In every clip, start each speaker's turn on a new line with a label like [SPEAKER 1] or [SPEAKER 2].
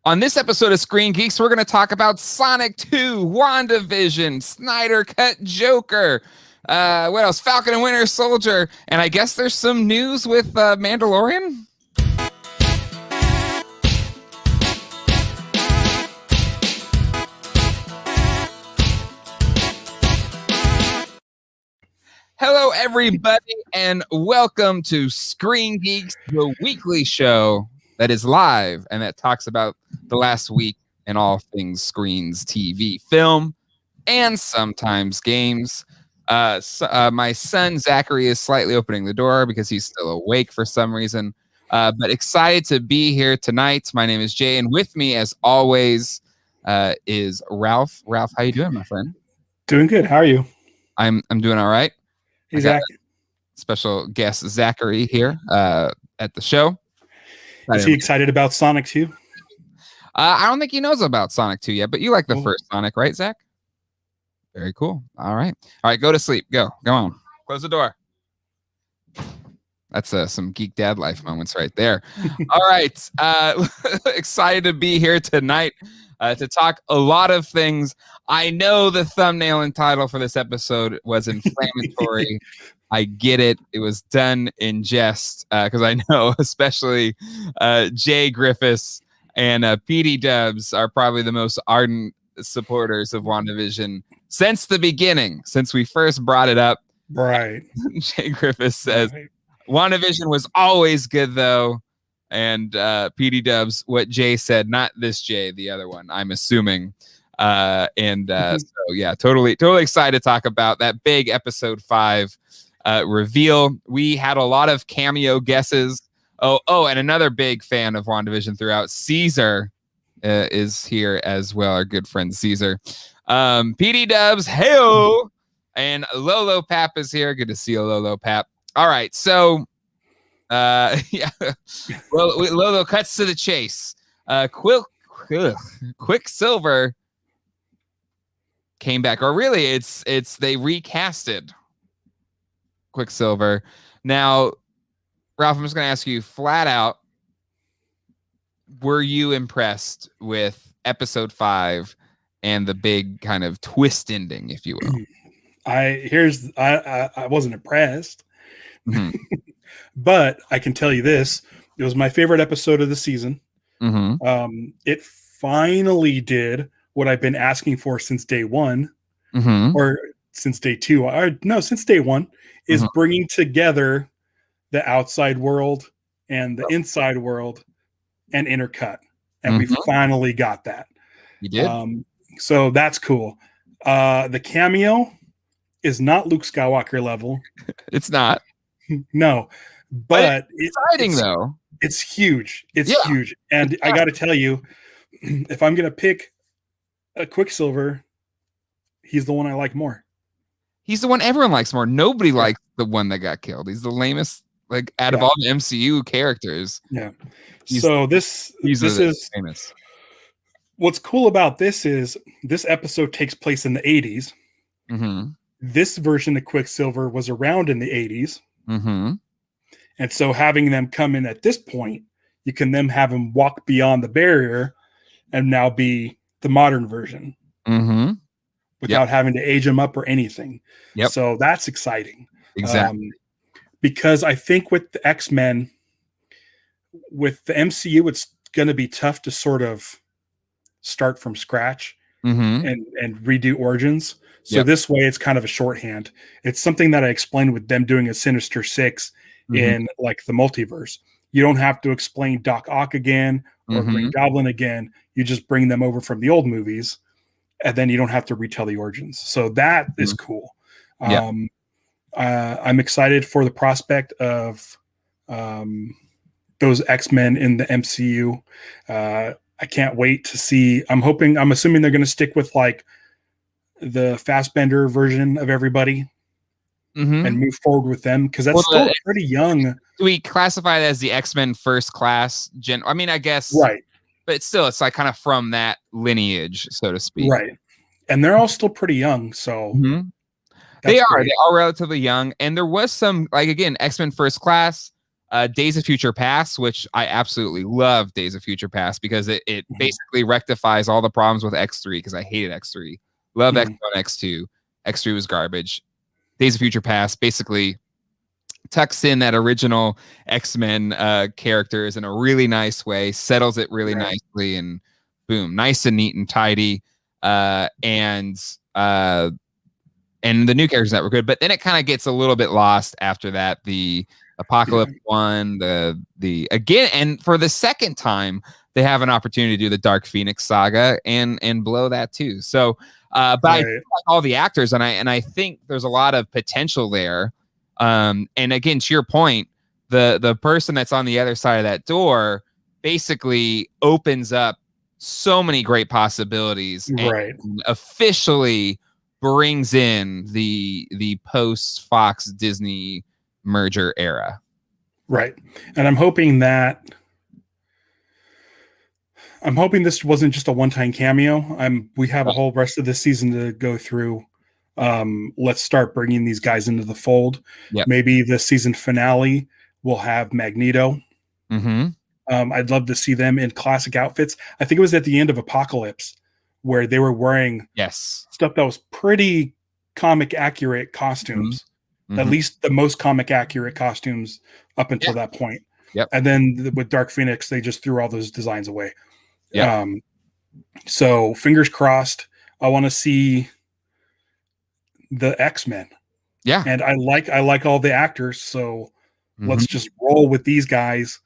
[SPEAKER 1] On this episode of Screen Geeks, we're going to talk about Sonic 2, WandaVision, Snydercut Joker, what else? Falcon and Winter Soldier, and I guess there's some news with Mandalorian? Hello, everybody, and welcome to Screen Geeks, the weekly show that is live and that talks about the last week and all things screens, TV, film, and sometimes games. My son, Zachary, is slightly opening the door because he's still awake for some reason, but excited to be here tonight. My name is Jay, and with me, as always, is Ralph. Ralph, how you doing, my friend?
[SPEAKER 2] Doing good. How are you?
[SPEAKER 1] I'm doing all right.
[SPEAKER 2] Hey, Zach.
[SPEAKER 1] Special guest Zachary here at the show.
[SPEAKER 2] Is he excited about Sonic 2?
[SPEAKER 1] I don't think he knows about Sonic 2 yet, but you like the first Sonic, right, Zach? Very cool. All right. Go to sleep. Go on. Close the door. That's some Geek Dad life moments right there. All right. Excited to be here tonight to talk a lot of things. I know the thumbnail and title for this episode was inflammatory. I get it. It was done in jest because I know especially Jay Griffiths and PD Dubs are probably the most ardent supporters of WandaVision since the beginning, since we first brought it up.
[SPEAKER 2] Right.
[SPEAKER 1] Jay Griffiths says, WandaVision was always good, though. And PD Dubs, what Jay said, not this Jay, the other one, I'm assuming. So, yeah, totally excited to talk about that big episode 5 reveal. We had a lot of cameo guesses. Oh, and another big fan of WandaVision throughout, Caesar, is here as well. Our good friend Caesar. PD Dubs, hey-o! And Lolo Pap is here. Good to see you, Lolo Pap. All right, so yeah. Well, Lolo cuts to the chase. Quicksilver came back, or really, it's they recasted Quicksilver. Now, Ralph, I'm just going to ask you flat out: were you impressed with episode 5 and the big kind of twist ending, if you will?
[SPEAKER 2] I wasn't impressed.
[SPEAKER 1] Mm-hmm.
[SPEAKER 2] But I can tell you this: it was my favorite episode of the season.
[SPEAKER 1] Mm-hmm.
[SPEAKER 2] It finally did what I've been asking for since day one, or since day 2. Since day 1 is bringing together the outside world and the inside world and intercut, and we finally got that.
[SPEAKER 1] You did.
[SPEAKER 2] So that's cool. The cameo is not Luke Skywalker level.
[SPEAKER 1] It's not.
[SPEAKER 2] No, but
[SPEAKER 1] it's exciting though.
[SPEAKER 2] It's huge. It's huge. And I got to tell you, if I'm going to pick a Quicksilver, he's the one I like more.
[SPEAKER 1] He's the one everyone likes more. Nobody likes the one that got killed. He's the lamest, out of all the MCU characters.
[SPEAKER 2] Yeah. This is
[SPEAKER 1] famous.
[SPEAKER 2] What's cool about this is this episode takes place in the 80s.
[SPEAKER 1] Mm-hmm.
[SPEAKER 2] This version of Quicksilver was around in the 80s.
[SPEAKER 1] Mm-hmm.
[SPEAKER 2] And so having them come in at this point, you can then have them walk beyond the barrier and now be the modern version without having to age them up or anything.
[SPEAKER 1] Yep.
[SPEAKER 2] So that's exciting.
[SPEAKER 1] Exactly.
[SPEAKER 2] Because I think with the X-Men, with the MCU, it's going to be tough to sort of start from scratch and redo origins. So this way, it's kind of a shorthand. It's something that I explained with them doing a Sinister Six in the multiverse. You don't have to explain Doc Ock again or Green Goblin again. You just bring them over from the old movies, and then you don't have to retell the origins. So that is cool. I'm excited for the prospect of those X-Men in the MCU. I can't wait to see. I'm assuming they're going to stick with the Fassbender version of everybody and move forward with them, because that's still pretty young.
[SPEAKER 1] Do we classify it as the X-Men first class I guess
[SPEAKER 2] right,
[SPEAKER 1] but still it's kind of from that lineage, so to speak,
[SPEAKER 2] right? And they're all still pretty young, so
[SPEAKER 1] they are relatively young. And there was some again, X-Men first class, Days of Future Past, which I absolutely love Days of Future Past because it basically rectifies all the problems with X3 because I hated X3. Love X1, X2. X3 was garbage. Days of Future Past basically tucks in that original X-Men characters in a really nice way, settles it really nicely, and boom, nice and neat and tidy. And the new characters that were good, but then it kind of gets a little bit lost after that. The Apocalypse one, the again, and for the second time, they have an opportunity to do the Dark Phoenix saga and blow that too. So, but I like all the actors, and I think there's a lot of potential there. And again, to your point, the person that's on the other side of that door basically opens up so many great possibilities, and officially brings in the post Fox Disney merger era.
[SPEAKER 2] Right. And I'm hoping this wasn't just a one-time cameo. We have a whole rest of this season to go through. Let's start bringing these guys into the fold. Maybe the season finale will have Magneto. I'd love to see them in classic outfits. I think it was at the end of Apocalypse where they were wearing stuff that was pretty comic accurate costumes. At least the most comic accurate costumes up until that point. And then with Dark Phoenix, they just threw all those designs away. So fingers crossed. I want to see the X-Men. And I like all the actors. So let's just roll with these guys.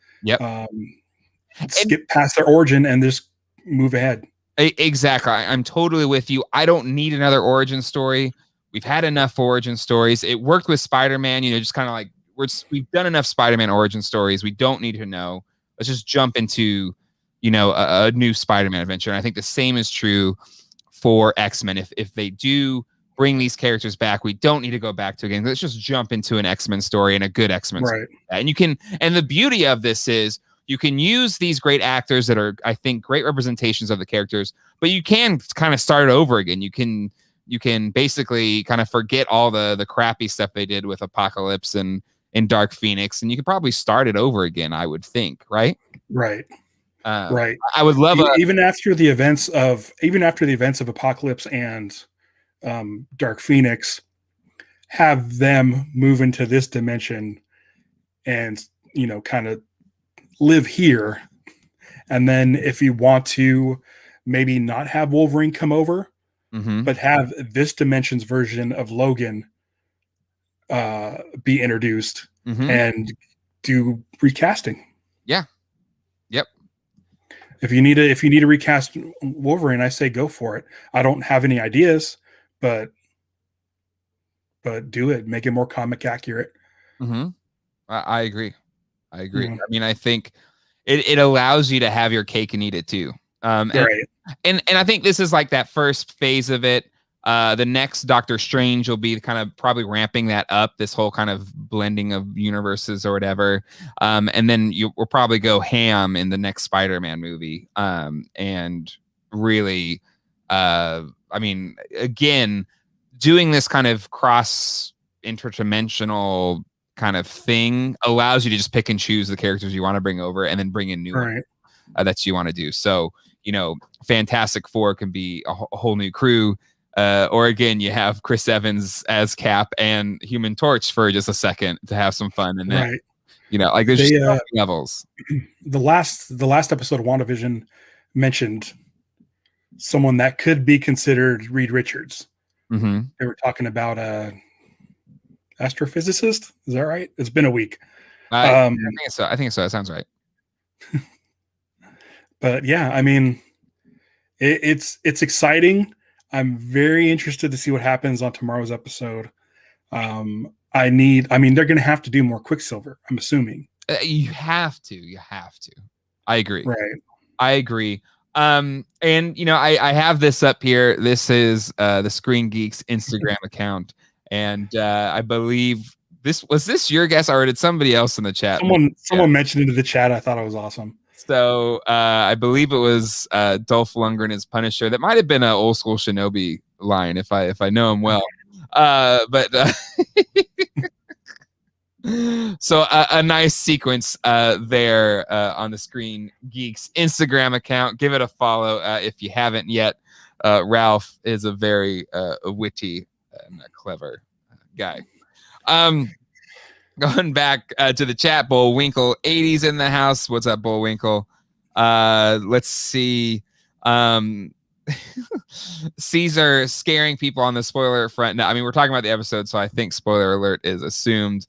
[SPEAKER 2] Skip past their origin and just move ahead.
[SPEAKER 1] Exactly. I'm totally with you. I don't need another origin story. We've had enough origin stories. It worked with Spider-Man, just kind of like we've done enough Spider-Man origin stories. We don't need to know. Let's just jump into, a new Spider-Man adventure. And I think the same is true for X-Men. If they do bring these characters back, we don't need to go back to again. Let's just jump into an X-Men story and a good X-Men story. And the beauty of this is you can use these great actors that are, I think, great representations of the characters, but you can kind of start over again. You can basically kind of forget all the crappy stuff they did with Apocalypse and Dark Phoenix, and you could probably start it over again, I would think, right?
[SPEAKER 2] Right.
[SPEAKER 1] I would love
[SPEAKER 2] even after the events of Apocalypse and Dark Phoenix, have them move into this dimension and kind of live here. And then if you want to maybe not have Wolverine come over, but have this dimension's version of Logan be introduced and do recasting. If you need to recast Wolverine, I say go for it. I don't have any ideas, but do it. Make it more comic accurate.
[SPEAKER 1] I agree. I mean, I think it allows you to have your cake and eat it too. And I think this is like that first phase of it. The next Doctor Strange will be kind of probably ramping that up, this whole kind of blending of universes or whatever. And then we'll probably go ham in the next Spider-Man movie. And really, I mean, again, doing this kind of cross interdimensional kind of thing allows you to just pick and choose the characters you want to bring over and then bring in new ones that you want to do. So, Fantastic Four can be a whole new crew. Or again, you have Chris Evans as Cap and Human Torch for just a second to have some fun, and then like there's just so many levels.
[SPEAKER 2] The last episode of WandaVision mentioned someone that could be considered Reed Richards. They were talking about astrophysicist. Is that right? It's been a week.
[SPEAKER 1] I think so. That sounds right.
[SPEAKER 2] But yeah, I mean, it's exciting. I'm very interested to see what happens on tomorrow's episode. They're going to have to do more Quicksilver, I'm assuming.
[SPEAKER 1] You have to. I agree.
[SPEAKER 2] Right.
[SPEAKER 1] I agree. And I have this up here. This is the Screen Geeks Instagram account, and I believe this your guess, or did somebody else in the chat?
[SPEAKER 2] Someone mentioned it in the chat. I thought it was awesome.
[SPEAKER 1] So I believe it was Dolph Lundgren as Punisher. That might have been an old school Shinobi line if I know him well. But So a nice sequence there on the screen. Geek's Instagram account. Give it a follow if you haven't yet. Ralph is a very witty and clever guy. Going back to the chat, Bullwinkle 80s in the house. What's up, Bullwinkle? Let's see. Caesar scaring people on the spoiler front. No, I mean, we're talking about the episode, so I think spoiler alert is assumed.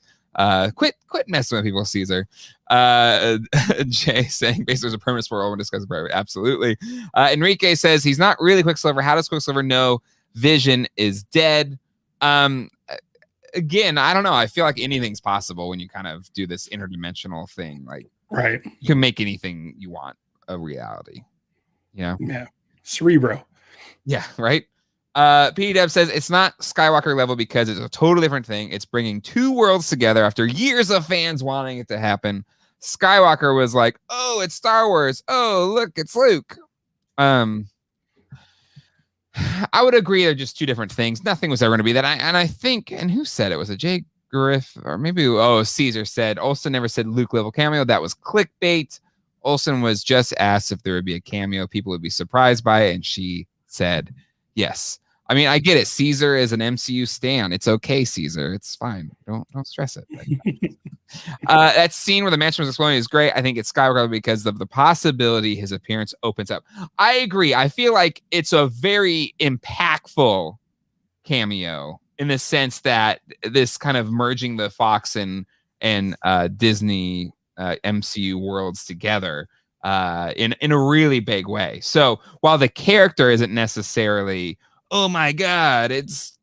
[SPEAKER 1] Quit messing with people, Caesar. Jay saying basically there's a permanent spoiler we'll discuss it. Absolutely. Enrique says he's not really Quicksilver. How does Quicksilver know Vision is dead? Again, I don't know. I feel like anything's possible when you kind of do this interdimensional thing. Like,
[SPEAKER 2] right,
[SPEAKER 1] you can make anything you want a reality. Yeah.
[SPEAKER 2] Cerebro.
[SPEAKER 1] Yeah, right. PDW says it's not Skywalker level because it's a totally different thing. It's bringing two worlds together after years of fans wanting it to happen. Skywalker was like, "Oh, it's Star Wars. Oh, look, it's Luke." I would agree they're just two different things. Nothing was ever going to be that. I think, and who said it? Was it Jay Griff or maybe Caesar said Olsen never said Luke level cameo. That was clickbait. Olsen was just asked if there would be a cameo. People would be surprised by it, and she said yes. I mean, I get it. Caesar is an MCU stan. It's okay, Caesar. It's fine. Don't stress it. That scene where the mansion was exploding is great. I think it's Skywalker because of the possibility his appearance opens up. I agree. I feel like it's a very impactful cameo in the sense that this kind of merging the Fox and Disney MCU worlds together in a really big way. So while the character isn't necessarily, oh my God, it's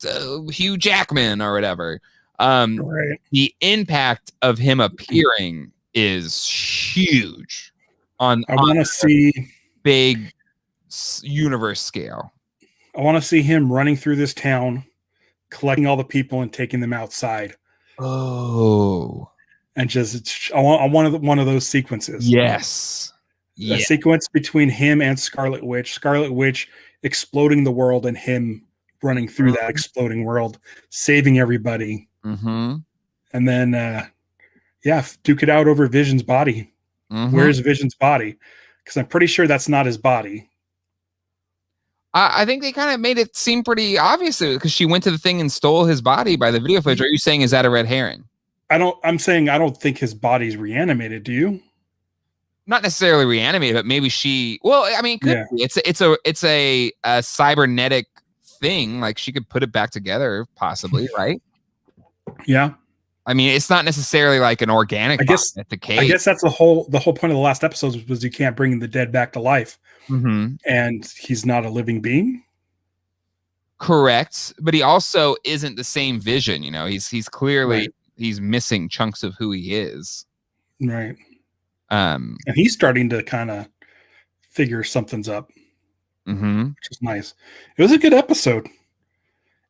[SPEAKER 1] Hugh Jackman or whatever.
[SPEAKER 2] Right.
[SPEAKER 1] The impact of him appearing is huge on
[SPEAKER 2] want to see
[SPEAKER 1] big universe scale.
[SPEAKER 2] I want to see him running through this town, collecting all the people and taking them outside.
[SPEAKER 1] Oh,
[SPEAKER 2] and just I want one of those sequences.
[SPEAKER 1] Yes.
[SPEAKER 2] A sequence between him and Scarlet Witch exploding the world and him running through that exploding world, saving everybody.
[SPEAKER 1] Mm-hmm.
[SPEAKER 2] And then, duke it out over Vision's body. Mm-hmm. Where's Vision's body? Because I'm pretty sure that's not his body.
[SPEAKER 1] I think they kind of made it seem pretty obvious because she went to the thing and stole his body by the video footage. Are you saying is that a red herring?
[SPEAKER 2] I'm saying I don't think his body's reanimated. Do you?
[SPEAKER 1] Not necessarily reanimated, but maybe she. Well, I mean, could be. It's a cybernetic thing. Like she could put it back together, possibly, right?
[SPEAKER 2] Yeah.
[SPEAKER 1] I mean, it's not necessarily like an organic. I guess
[SPEAKER 2] that's the whole point of the last episode was you can't bring the dead back to life, and he's not a living being.
[SPEAKER 1] Correct, but he also isn't the same Vision. You know, he's clearly he's missing chunks of who he is.
[SPEAKER 2] Right. And he's starting to kind of figure something's up, which is nice. It was a good episode.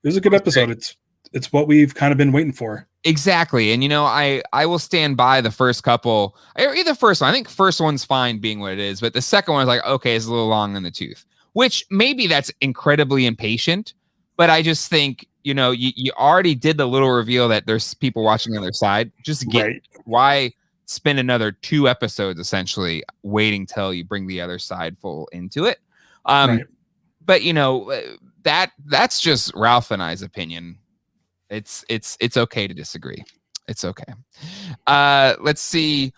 [SPEAKER 2] It's what we've kind of been waiting for.
[SPEAKER 1] Exactly. And, you know, I will stand by the first couple, or either first one. I think first one's fine being what it is, but the second one is like, okay, it's a little long in the tooth, which maybe that's incredibly impatient, but I just think, you know, you already did the little reveal that there's people watching the other side. Just get why spend another 2 episodes essentially waiting till you bring the other side full into it. But, you know, that's just Ralph and I's opinion. It's okay to disagree. It's okay. Let's see.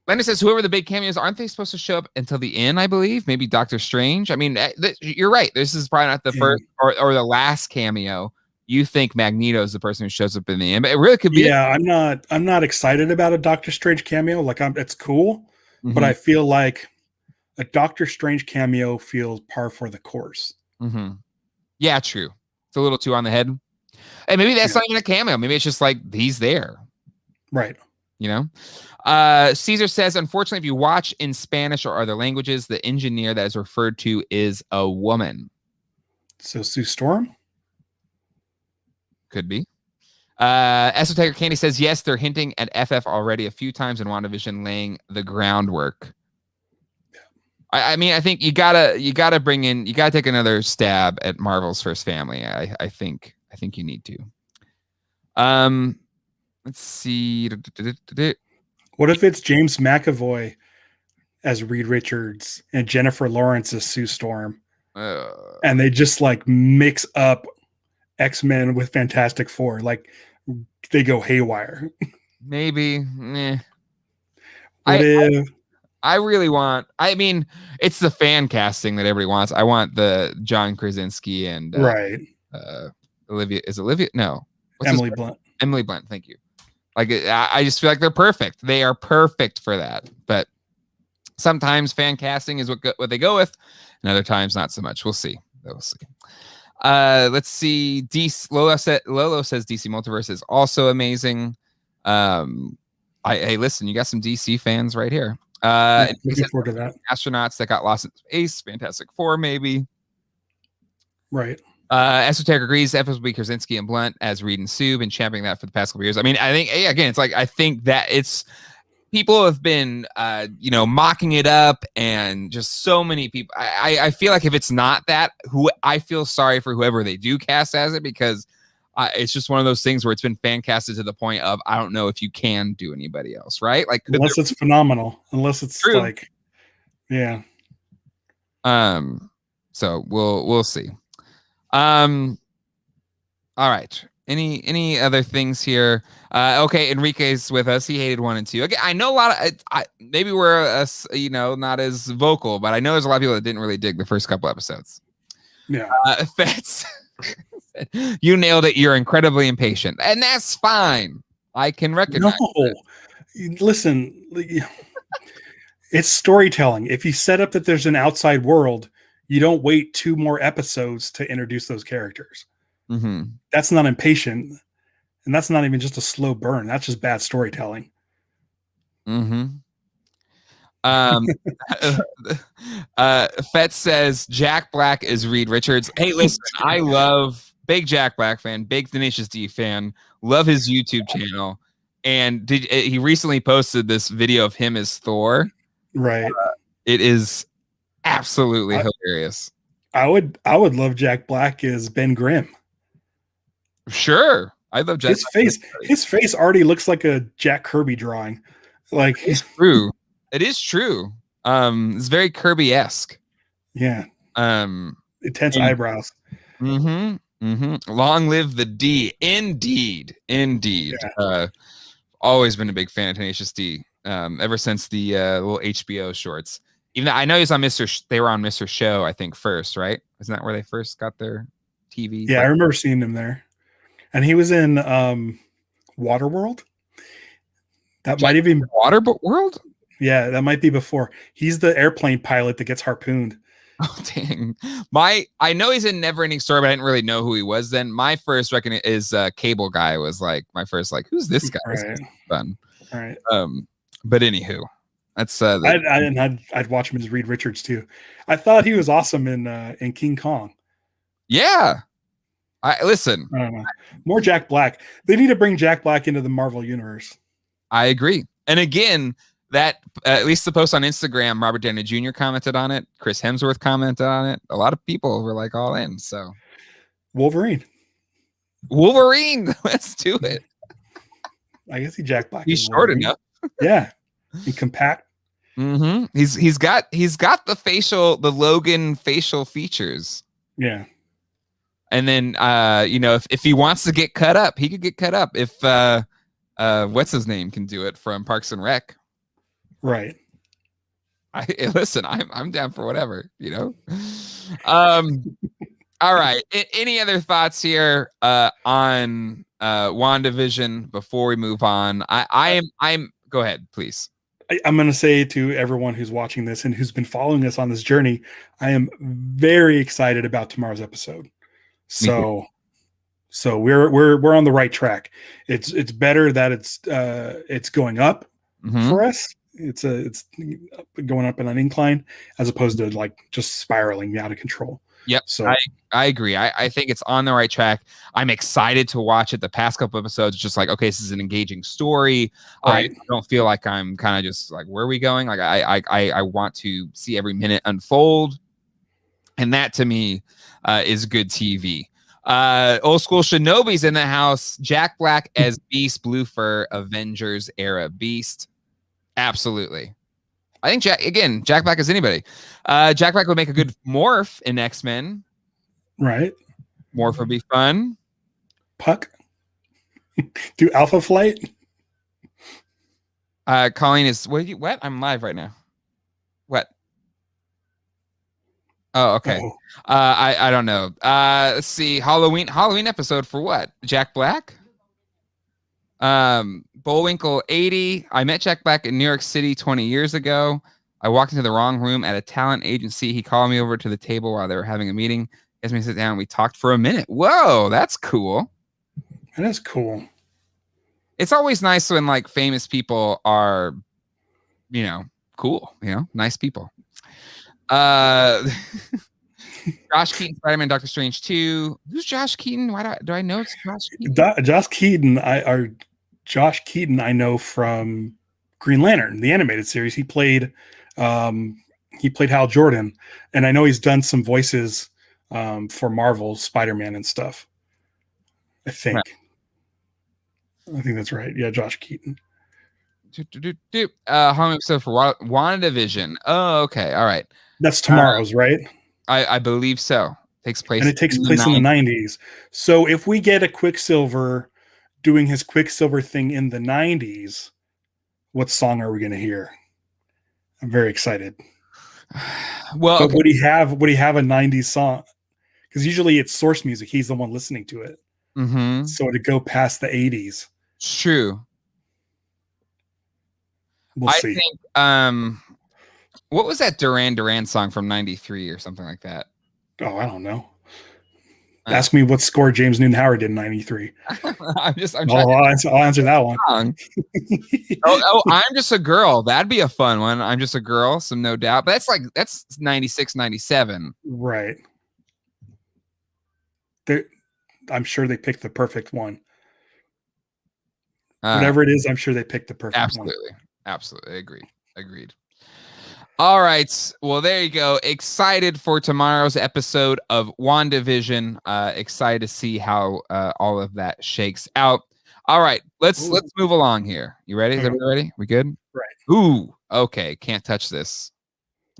[SPEAKER 1] Lenny says, whoever the big cameos, aren't they supposed to show up until the end, I believe? Maybe Doctor Strange? I mean, you're right. This is probably not the first or the last cameo. You think Magneto is the person who shows up in the end, but it really could be.
[SPEAKER 2] Yeah, I'm not excited about a Doctor Strange cameo. Like it's cool, but I feel like a Doctor Strange cameo feels par for the course.
[SPEAKER 1] Yeah, true. It's a little too on the head. And maybe that's not even a cameo. Maybe it's just like he's there.
[SPEAKER 2] Right.
[SPEAKER 1] You know? Caesar says, unfortunately, if you watch in Spanish or other languages, the engineer that is referred to is a woman.
[SPEAKER 2] So Sue Storm?
[SPEAKER 1] Could be. Esoteric Candy says, yes, they're hinting at FF already a few times in WandaVision, laying the groundwork. I mean, I think you gotta take another stab at Marvel's first family. I think you need to. Let's see.
[SPEAKER 2] What if it's James McAvoy as Reed Richards and Jennifer Lawrence as Sue Storm, and they just like mix up X-Men with Fantastic Four, like they go haywire.
[SPEAKER 1] Maybe. I really want. I mean, it's the fan casting that everybody wants. I want the John Krasinski and
[SPEAKER 2] right.
[SPEAKER 1] Olivia. Is Olivia? No.
[SPEAKER 2] Emily Blunt.
[SPEAKER 1] Emily Blunt. Thank you. Like, I just feel like they're perfect. They are perfect for that. But sometimes fan casting is what they go with, and other times not so much. We'll see. We'll see. Let's see. Lolo says DC Multiverse is also amazing. Hey, listen, you got some DC fans right here.
[SPEAKER 2] Looking forward to that.
[SPEAKER 1] Astronauts that got lost in space, Fantastic Four, maybe.
[SPEAKER 2] Right.
[SPEAKER 1] Esoteric agrees. F. will be Krasinski and Blunt as Reed and Sue, been championing that for the past couple of years. I mean, I think again, it's like I think that it's people have been mocking it up, and just so many people. I feel like if it's not that, I feel sorry for whoever they do cast as it, because it's just one of those things where it's been fan casted to the point of I don't know if you can do anybody else, right? Like
[SPEAKER 2] unless it's phenomenal, unless it's true. Like, yeah.
[SPEAKER 1] So we'll see. All right. Any other things here? Okay, Enrique's with us. He hated 1 and 2. Okay, I know a lot of maybe we're not as vocal, but I know there's a lot of people that didn't really dig the first couple episodes.
[SPEAKER 2] Yeah.
[SPEAKER 1] Fats. You nailed it. You're incredibly impatient, and that's fine. I can recognize.
[SPEAKER 2] No, listen, it's storytelling. If you set up that there's an outside world, you don't wait 2 more episodes to introduce those characters.
[SPEAKER 1] Mm-hmm.
[SPEAKER 2] That's not impatient, and that's not even just a slow burn. That's just bad storytelling.
[SPEAKER 1] Mm-hmm. Fett says Jack Black is Reed Richards. Hey, listen, I love big Jack Black fan, big Tenacious D fan, love his YouTube channel, and he recently posted this video of him as Thor.
[SPEAKER 2] Right.
[SPEAKER 1] It is absolutely hilarious.
[SPEAKER 2] I would love Jack Black as Ben Grimm.
[SPEAKER 1] Sure. I love Jack.
[SPEAKER 2] His face already looks like a Jack Kirby drawing. Like,
[SPEAKER 1] it's true. It is true. It's very Kirby-esque.
[SPEAKER 2] Yeah. Intense eyebrows.
[SPEAKER 1] Mm-hmm. Mm-hmm. Long live the D. Indeed. Yeah. Always been a big fan of Tenacious D. Ever since the little HBO shorts. Even though I know he's on they were on Mr. Show, I think, first, right? Isn't that where they first got their TV?
[SPEAKER 2] Yeah, I remember seeing him there. And he was in Waterworld. That might even be
[SPEAKER 1] Waterworld?
[SPEAKER 2] Yeah, that might be before. He's the airplane pilot that gets harpooned.
[SPEAKER 1] Oh, dang. I know he's in Neverending Story, but I didn't really know who he was then. My first reckoning is Cable Guy was like my first, like, who's this guy?
[SPEAKER 2] Right.
[SPEAKER 1] Fun.
[SPEAKER 2] All right.
[SPEAKER 1] But anywho, that's
[SPEAKER 2] I'd watch him as Reed Richards too. I thought he was awesome in King Kong.
[SPEAKER 1] Yeah. Listen.
[SPEAKER 2] I don't know. More Jack Black. They need to bring Jack Black into the Marvel universe.
[SPEAKER 1] I agree. And again, that at least the post on Instagram, Robert Downey Jr. commented on it. Chris Hemsworth commented on it. A lot of people were like all in. So
[SPEAKER 2] Wolverine.
[SPEAKER 1] Let's do it.
[SPEAKER 2] I guess Jack Black.
[SPEAKER 1] He's short enough.
[SPEAKER 2] Yeah. And compact.
[SPEAKER 1] Mm-hmm. He's got the Logan facial features.
[SPEAKER 2] Yeah.
[SPEAKER 1] And then if he wants to get cut up, he could get cut up. If what's his name can do it from Parks and Rec.
[SPEAKER 2] Right.
[SPEAKER 1] Listen, I'm down for whatever, all right. Any other thoughts here on WandaVision before we move on? I'm go ahead, please.
[SPEAKER 2] I'm going to say to everyone who's watching this and who's been following us on this journey, I am very excited about tomorrow's episode. So we're on the right track. It's better that it's going up for us. It's going up in an incline as opposed to like just spiraling out of control.
[SPEAKER 1] Yep. So I agree. I think it's on the right track. I'm excited to watch it. The past couple episodes, just like, okay, this is an engaging story. Right. I don't feel like I'm kind of just like, where are we going? Like I want to see every minute unfold. And that to me is good TV. Old school Shinobi's in the house. Jack Black as Beast, Blue Fur, Avengers era Beast. Absolutely. I think Jack Black is anybody. Jack Black would make a good morph in X-Men.
[SPEAKER 2] Right.
[SPEAKER 1] Morph would be fun.
[SPEAKER 2] Puck. Do Alpha Flight.
[SPEAKER 1] Colleen is what? I'm live right now. What? Oh, okay.
[SPEAKER 2] Oh.
[SPEAKER 1] I don't know. Let's see. Halloween episode for what? Jack Black? Bullwinkle 80. I met Jack Black in New York City 20 years ago. I walked into the wrong room at a talent agency. He called me over to the table while they were having a meeting. He asked me to sit down. And we talked for a minute. Whoa, that's cool.
[SPEAKER 2] That is cool.
[SPEAKER 1] It's always nice when like famous people are, cool, nice people. Josh Keaton, Spider-Man, Doctor Strange 2. Who's Josh Keaton? Why do I know it's Josh Keaton?
[SPEAKER 2] Josh Keaton, I know from Green Lantern, the animated series. He played Hal Jordan, and I know he's done some voices for Marvel, Spider-Man, and stuff. I think. Right. I think that's right. Yeah, Josh Keaton.
[SPEAKER 1] Home episode for WandaVision. Oh, okay. All right.
[SPEAKER 2] That's tomorrow's, right?
[SPEAKER 1] I believe so. Takes place.
[SPEAKER 2] And it takes place in the 90s. So if we get a Quicksilver doing his Quicksilver thing in the 90s, what song are we going to hear? I'm very excited.
[SPEAKER 1] Well,
[SPEAKER 2] but would he have a 90s song? Because usually it's source music. He's the one listening to it.
[SPEAKER 1] Mm-hmm.
[SPEAKER 2] So to go past the 80s.
[SPEAKER 1] True.
[SPEAKER 2] We'll see.
[SPEAKER 1] Think what was that Duran Duran song from 93 or something like that?
[SPEAKER 2] Oh, I don't know. Ask me what score James Newton Howard did in 93.
[SPEAKER 1] I'll
[SPEAKER 2] answer that one.
[SPEAKER 1] I'm Just a Girl. That'd be a fun one. I'm Just a Girl, some No Doubt. But that's 96, 97.
[SPEAKER 2] Right. I'm sure they picked the perfect one. Whatever it is, I'm sure they picked the perfect one.
[SPEAKER 1] Absolutely. Agreed. All right. Well, there you go. Excited for tomorrow's episode of WandaVision. Excited to see how all of that shakes out. All right. Let's move along here. You ready? Is everybody ready? We good?
[SPEAKER 2] Right.
[SPEAKER 1] Ooh. Okay. Can't touch this.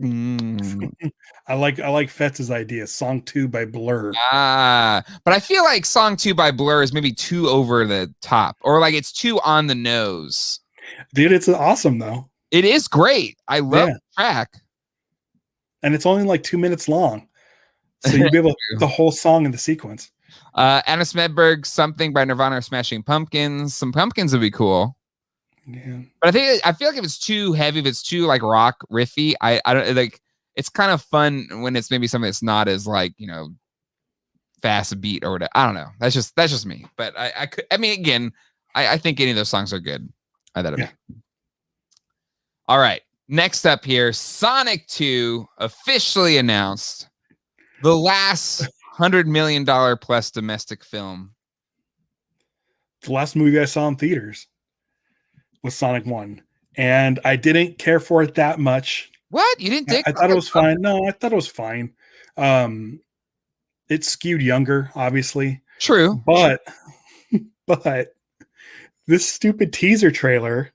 [SPEAKER 2] I like Fetz's idea. Song 2 by Blur.
[SPEAKER 1] But I feel like Song 2 by Blur is maybe too over the top, or like it's too on the nose.
[SPEAKER 2] Dude, it's awesome though.
[SPEAKER 1] It is great. I love the track. And
[SPEAKER 2] it's only like 2 minutes long. So you'll be able to the whole song in the sequence.
[SPEAKER 1] Anna Smedberg, Something by Nirvana or Smashing Pumpkins. Some Pumpkins would be cool.
[SPEAKER 2] Yeah.
[SPEAKER 1] But I feel like if it's too heavy, if it's too like rock riffy, I don't like. It's kind of fun when it's maybe something that's not as like, fast beat or whatever. I don't know. That's just me. But I think any of those songs are good. All right. Next up here, Sonic 2 officially announced, the last $100 million plus domestic film.
[SPEAKER 2] The last movie I saw in theaters was Sonic 1. And I didn't care for it that much.
[SPEAKER 1] What? You didn't dig?
[SPEAKER 2] I thought it was fine. No, I thought it was fine. It skewed younger, obviously.
[SPEAKER 1] True.
[SPEAKER 2] But this stupid teaser trailer,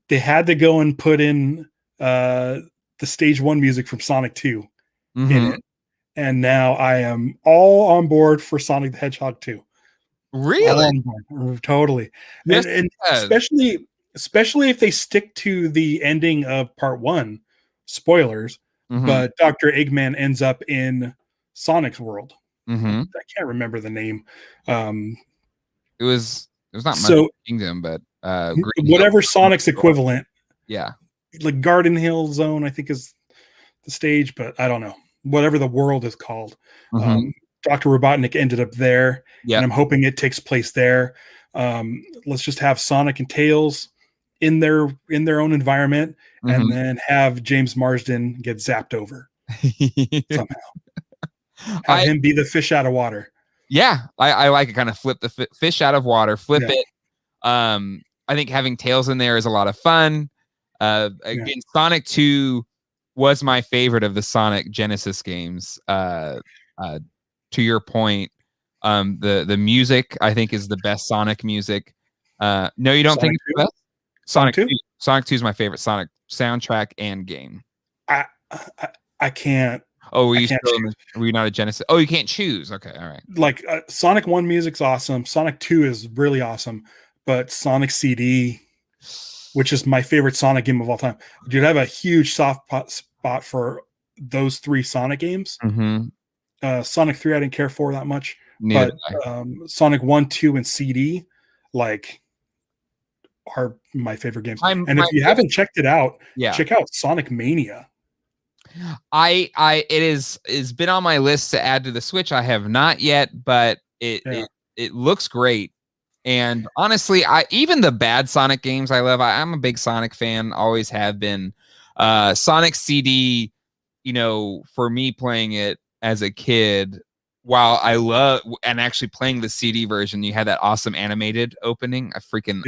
[SPEAKER 2] they had to go and put in the stage 1 music from Sonic 2 in it. And now I am all on board for Sonic the Hedgehog 2.
[SPEAKER 1] Really?
[SPEAKER 2] Totally. Yes, and especially if they stick to the ending of part 1. Spoilers. But Dr. Eggman ends up in Sonic's world. I can't remember the name.
[SPEAKER 1] It was not much Kingdom, but
[SPEAKER 2] whatever Sonic's equivalent.
[SPEAKER 1] Yeah.
[SPEAKER 2] Like Garden Hill Zone, I think is the stage, but I don't know. Whatever the world is called. Dr. Robotnik ended up there.
[SPEAKER 1] Yeah.
[SPEAKER 2] And I'm hoping it takes place there. Let's just have Sonic and Tails in their own environment, and then have James Marsden get zapped over somehow. Have him be the fish out of water.
[SPEAKER 1] Yeah, I like it. Kind of flip the fish out of water, flip it. I think having Tails in there is a lot of fun. Again, Sonic 2 was my favorite of the Sonic Genesis games. To your point, The music I think is the best Sonic music. No, you don't think it's the best?
[SPEAKER 2] Sonic 2?
[SPEAKER 1] Sonic 2 is my favorite Sonic soundtrack and game.
[SPEAKER 2] I can't.
[SPEAKER 1] Oh, were you not a Genesis? Oh, you can't choose. Okay, all right.
[SPEAKER 2] Like Sonic 1 music's awesome. Sonic 2 is really awesome, but Sonic CD, which is my favorite Sonic game of all time, dude, I have a huge soft spot for those 3 Sonic games. Sonic 3 I didn't care for that much, but Sonic 1, 2, and CD like are my favorite games. And if you haven't checked it out, check out Sonic Mania.
[SPEAKER 1] It's been on my list to add to the Switch. I have not yet, but it looks great. And honestly, even the bad Sonic games I love. I'm a big Sonic fan, always have been. Sonic CD, for me playing it as a kid, while I love and actually playing the CD version, you had that awesome animated opening. I freaking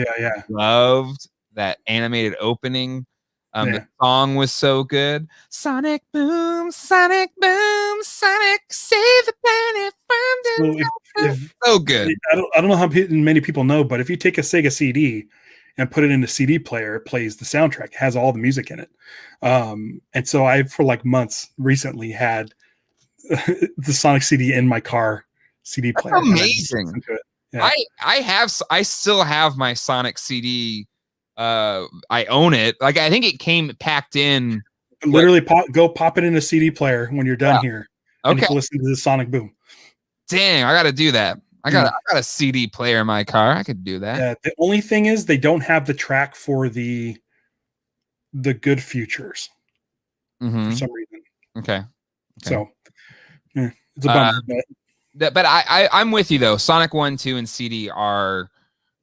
[SPEAKER 1] loved that animated opening. The song was so good. Sonic boom, Sonic boom, Sonic save the planet from so good.
[SPEAKER 2] I don't know how many people know, but if you take a Sega CD and put it in a CD player, it plays the soundtrack. It has all the music in it. And so I, for like months recently, had the Sonic CD in my car CD player.
[SPEAKER 1] That's amazing. Yeah. I still have my Sonic CD. I own it. Like I think it came packed in.
[SPEAKER 2] Literally, go pop it in a CD player when you're done here. And you can listen to the Sonic Boom.
[SPEAKER 1] Dang, I got to do that. I got a CD player in my car. I could do that.
[SPEAKER 2] Yeah, the only thing is they don't have the track for the Good Futures for some reason.
[SPEAKER 1] Okay.
[SPEAKER 2] So it's a bummer.
[SPEAKER 1] But I'm with you though. Sonic 1, 2, and CD are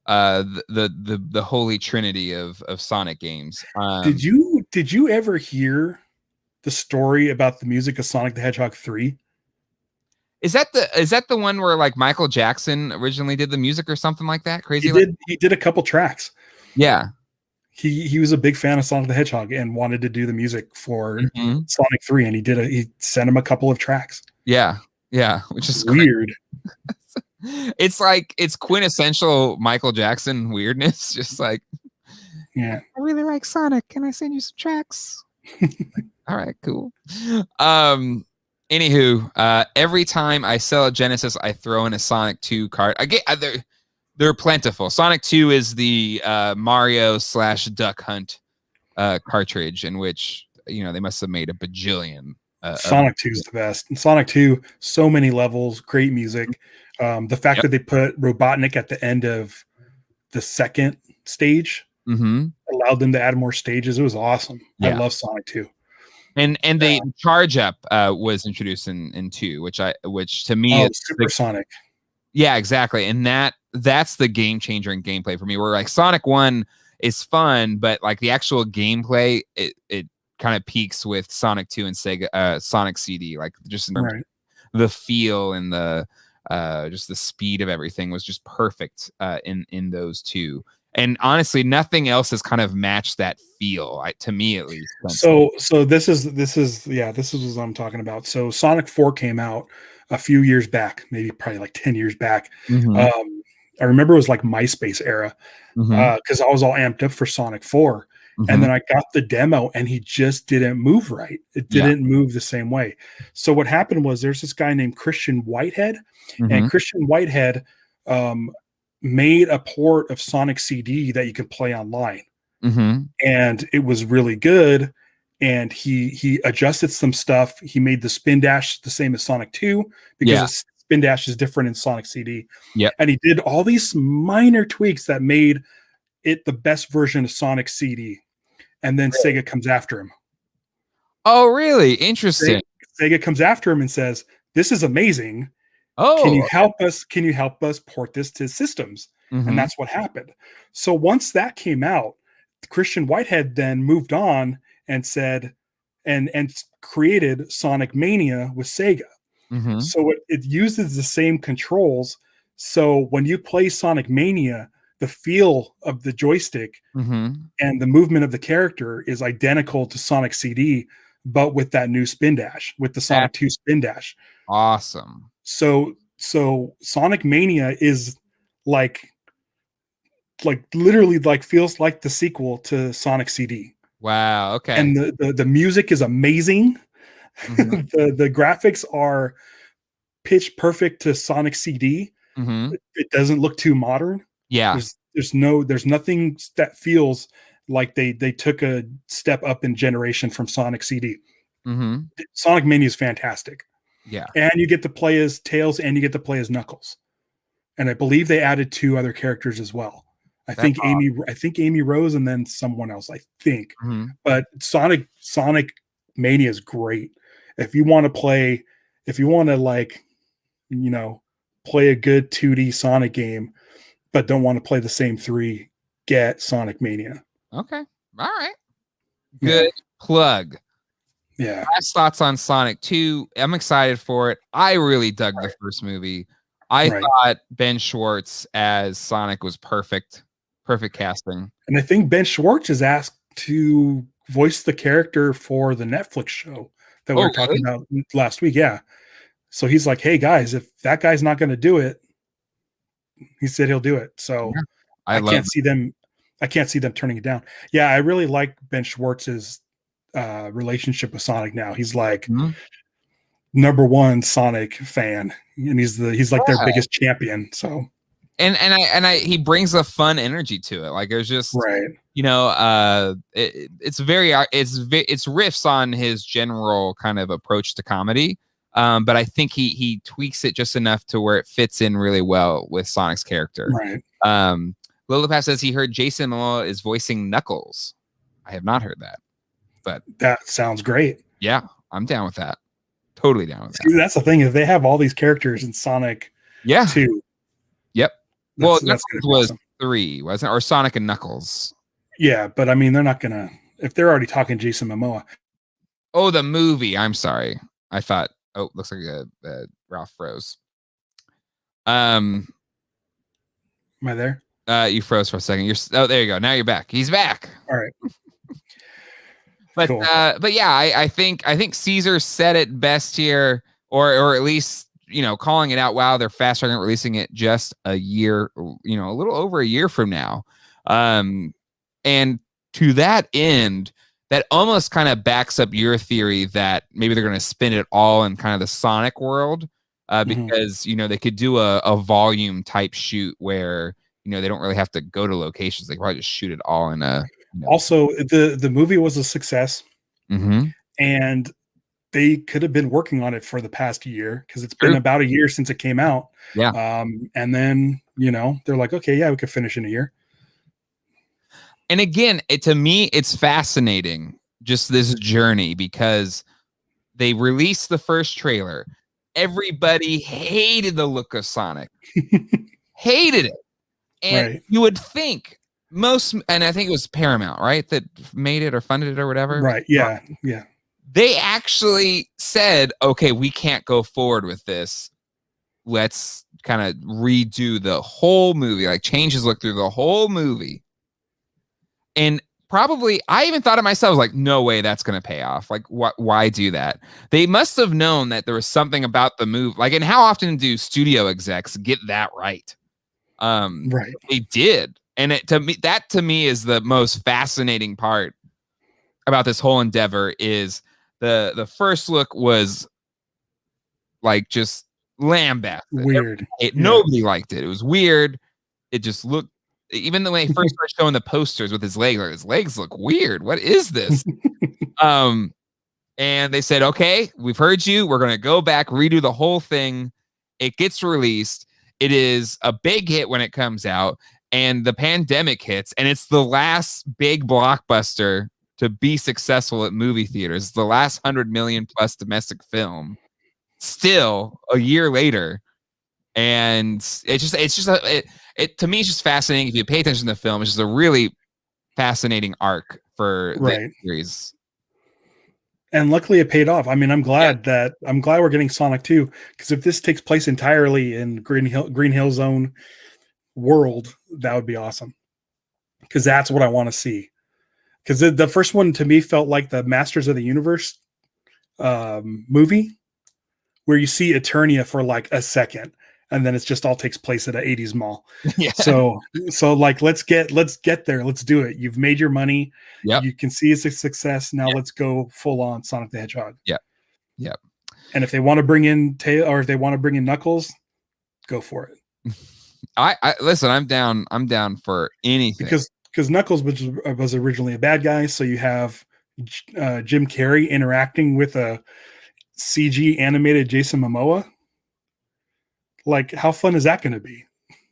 [SPEAKER 1] the holy trinity of Sonic games.
[SPEAKER 2] Did you ever hear the story about the music of Sonic the Hedgehog 3?
[SPEAKER 1] Is that the one where like Michael Jackson originally did the music or something like that? Crazy.
[SPEAKER 2] He did a couple tracks.
[SPEAKER 1] Yeah.
[SPEAKER 2] He was a big fan of Sonic the Hedgehog and wanted to do the music for Sonic 3, and he sent him a couple of tracks.
[SPEAKER 1] Yeah. Yeah. Which is
[SPEAKER 2] weird.
[SPEAKER 1] It's quintessential Michael Jackson weirdness. Just like,
[SPEAKER 2] I
[SPEAKER 1] really like Sonic. Can I send you some tracks? All right, cool. Anywho, every time I sell a Genesis, I throw in a Sonic 2 card. They're plentiful. Sonic 2 is the Mario / Duck Hunt cartridge, in which they must have made a bajillion.
[SPEAKER 2] Sonic 2 is the best. And Sonic 2, so many levels, great music. The fact that they put Robotnik at the end of the second stage allowed them to add more stages. It was awesome. I love Sonic 2.
[SPEAKER 1] And the charge up was introduced in 2, which to me is
[SPEAKER 2] Super Sonic.
[SPEAKER 1] Yeah, exactly. And that's the game changer in gameplay for me. Where like Sonic 1 is fun, but like the actual gameplay, it kind of peaks with Sonic 2 and Sega Sonic CD. Like just the feel and the just the speed of everything was just perfect in those two. And honestly, nothing else has kind of matched that feel, to me at least.
[SPEAKER 2] So this is what I'm talking about. So Sonic 4 came out a few years back, maybe probably like 10 years back. I remember it was like MySpace era because I was all amped up for Sonic 4. And then I got the demo and he just didn't move right. It didn't move the same way. So what happened was there's this guy named Christian Whitehead, and Christian Whitehead made a port of Sonic CD that you could play online. And it was really good. And he adjusted some stuff. He made the spin dash the same as Sonic 2 because spin dash is different in Sonic CD. And he did all these minor tweaks that made it the best version of Sonic CD. And then Sega comes after him.
[SPEAKER 1] Oh, really? Interesting.
[SPEAKER 2] Sega comes after him and says, "This is amazing. Can you help us port this to systems?" And that's what happened. So once that came out, Christian Whitehead then moved on and said, and created Sonic Mania with Sega. So it uses the same controls. So when you play Sonic Mania, the feel of the joystick and the movement of the character is identical to Sonic CD, but with that new spin dash, with the Sonic 2 spin dash.
[SPEAKER 1] Awesome.
[SPEAKER 2] So So Sonic Mania is like literally like feels like the sequel to Sonic CD.
[SPEAKER 1] Wow. Okay.
[SPEAKER 2] And the music is amazing.
[SPEAKER 1] Mhm.
[SPEAKER 2] The graphics are pitch perfect to Sonic CD.
[SPEAKER 1] Mhm.
[SPEAKER 2] It doesn't look too modern.
[SPEAKER 1] Yeah.
[SPEAKER 2] There's nothing that feels like they took a step up in generation from Sonic CD.
[SPEAKER 1] Mhm.
[SPEAKER 2] Sonic Mania is fantastic.
[SPEAKER 1] Yeah.
[SPEAKER 2] And you get to play as Tails and you get to play as Knuckles. And I believe they added 2 other characters as well. I
[SPEAKER 1] That's
[SPEAKER 2] think Amy Rose and then someone else, I think.
[SPEAKER 1] Mhm.
[SPEAKER 2] But Sonic Mania is great. If you want to like, you know, play a good 2D Sonic game, but don't want to play the same 3, get Sonic Mania.
[SPEAKER 1] Okay. All right.
[SPEAKER 2] Yeah.
[SPEAKER 1] Good plug.
[SPEAKER 2] Yeah.
[SPEAKER 1] Last thoughts on Sonic 2. I'm excited for it. I really dug the first movie. I thought Ben Schwartz as Sonic was perfect. Perfect casting.
[SPEAKER 2] And I think Ben Schwartz is asked to voice the character for the Netflix show that we were talking about last week. Yeah. So he's like, hey guys, if that guy's not going to do it, he said he'll do it. So
[SPEAKER 1] Yeah.
[SPEAKER 2] I can't see them turning it down. Yeah, I really like Ben Schwartz's relationship with Sonic now. He's like number one Sonic fan, and he's like their biggest champion. So
[SPEAKER 1] and he brings a fun energy to it. Like there's just you know, it's riffs on his general kind of approach to comedy. But I think he tweaks it just enough to where it fits in really well with Sonic's character.
[SPEAKER 2] Right.
[SPEAKER 1] Lilipap says he heard Jason Momoa is voicing Knuckles. I have not heard that, but
[SPEAKER 2] that sounds great.
[SPEAKER 1] Yeah, I'm down with that. Totally down with that.
[SPEAKER 2] See, that's the thing, if they have all these characters in Sonic 2.
[SPEAKER 1] Yep. Well, Knuckles was
[SPEAKER 2] awesome.
[SPEAKER 1] 3, wasn't it? Or Sonic and Knuckles.
[SPEAKER 2] Yeah, but I mean, they're not gonna, if they're already talking Jason Momoa.
[SPEAKER 1] Oh, the movie. I'm sorry. I thought. Oh, looks like Ralph froze.
[SPEAKER 2] Am I there?
[SPEAKER 1] You froze for a second. There you go. Now you're back. He's back.
[SPEAKER 2] All right.
[SPEAKER 1] But cool. But yeah, I think Caesar said it best here, or at least, you know, calling it out. Wow, they're fast tracking releasing it just a year, you know, a little over a year from now. And to that end, that almost kind of backs up your theory that maybe they're going to spin it all in kind of the Sonic world, because you know, they could do a volume type shoot where, you know, they don't really have to go to locations. They probably just shoot it all in a. You know.
[SPEAKER 2] Also, the movie was a success, and they could have been working on it for the past year, because it's been about a year since it came out.
[SPEAKER 1] Yeah.
[SPEAKER 2] And then, you know, they're like, okay, yeah, we could finish in a year.
[SPEAKER 1] And again, to me, it's fascinating, just this journey, because they released the first trailer. Everybody hated the look of Sonic. Hated it. And you would think and I think it was Paramount, right, that made it or funded it or whatever.
[SPEAKER 2] Right. Yeah. Yeah.
[SPEAKER 1] They actually said, okay, we can't go forward with this. Let's kind of redo the whole movie, like change his look through the whole movie. And probably, I even thought of myself, like, no way that's going to pay off. Like, why do that? They must have known that there was something about the move. Like, and how often do studio execs get that right? They did. And that to me is the most fascinating part about this whole endeavor. Is the first look was like just lambasted.
[SPEAKER 2] Weird.
[SPEAKER 1] Nobody liked it. It was weird. It just looked, even the way he first started showing the posters with his legs, like, his legs look weird. What is this? And they said, okay, we've heard you. We're going to go back, redo the whole thing. It gets released. It is a big hit when it comes out, and the pandemic hits, and it's the last big blockbuster to be successful at movie theaters. It's the last 100 million plus domestic film still a year later. And to me, it's just fascinating. If you pay attention to the film, it's just a really fascinating arc for the series.
[SPEAKER 2] And luckily it paid off. I mean, I'm glad we're getting Sonic 2, because if this takes place entirely in Green Hill Zone world, that would be awesome. Because that's what I want to see. Because the first one to me felt like the Masters of the Universe movie, where you see Eternia for like a second, and then it's just all takes place at an 80s mall.
[SPEAKER 1] Yeah.
[SPEAKER 2] So like let's get there. Let's do it. You've made your money.
[SPEAKER 1] Yep.
[SPEAKER 2] You can see it's a success. Now let's go full on Sonic the Hedgehog.
[SPEAKER 1] Yep. Yep.
[SPEAKER 2] And if they want to bring in Tail, or if they want to bring in Knuckles, go for it.
[SPEAKER 1] I listen, I'm down for anything.
[SPEAKER 2] Because Knuckles was originally a bad guy, so you have Jim Carrey interacting with a CG animated Jason Momoa. Like, how fun is that going to be?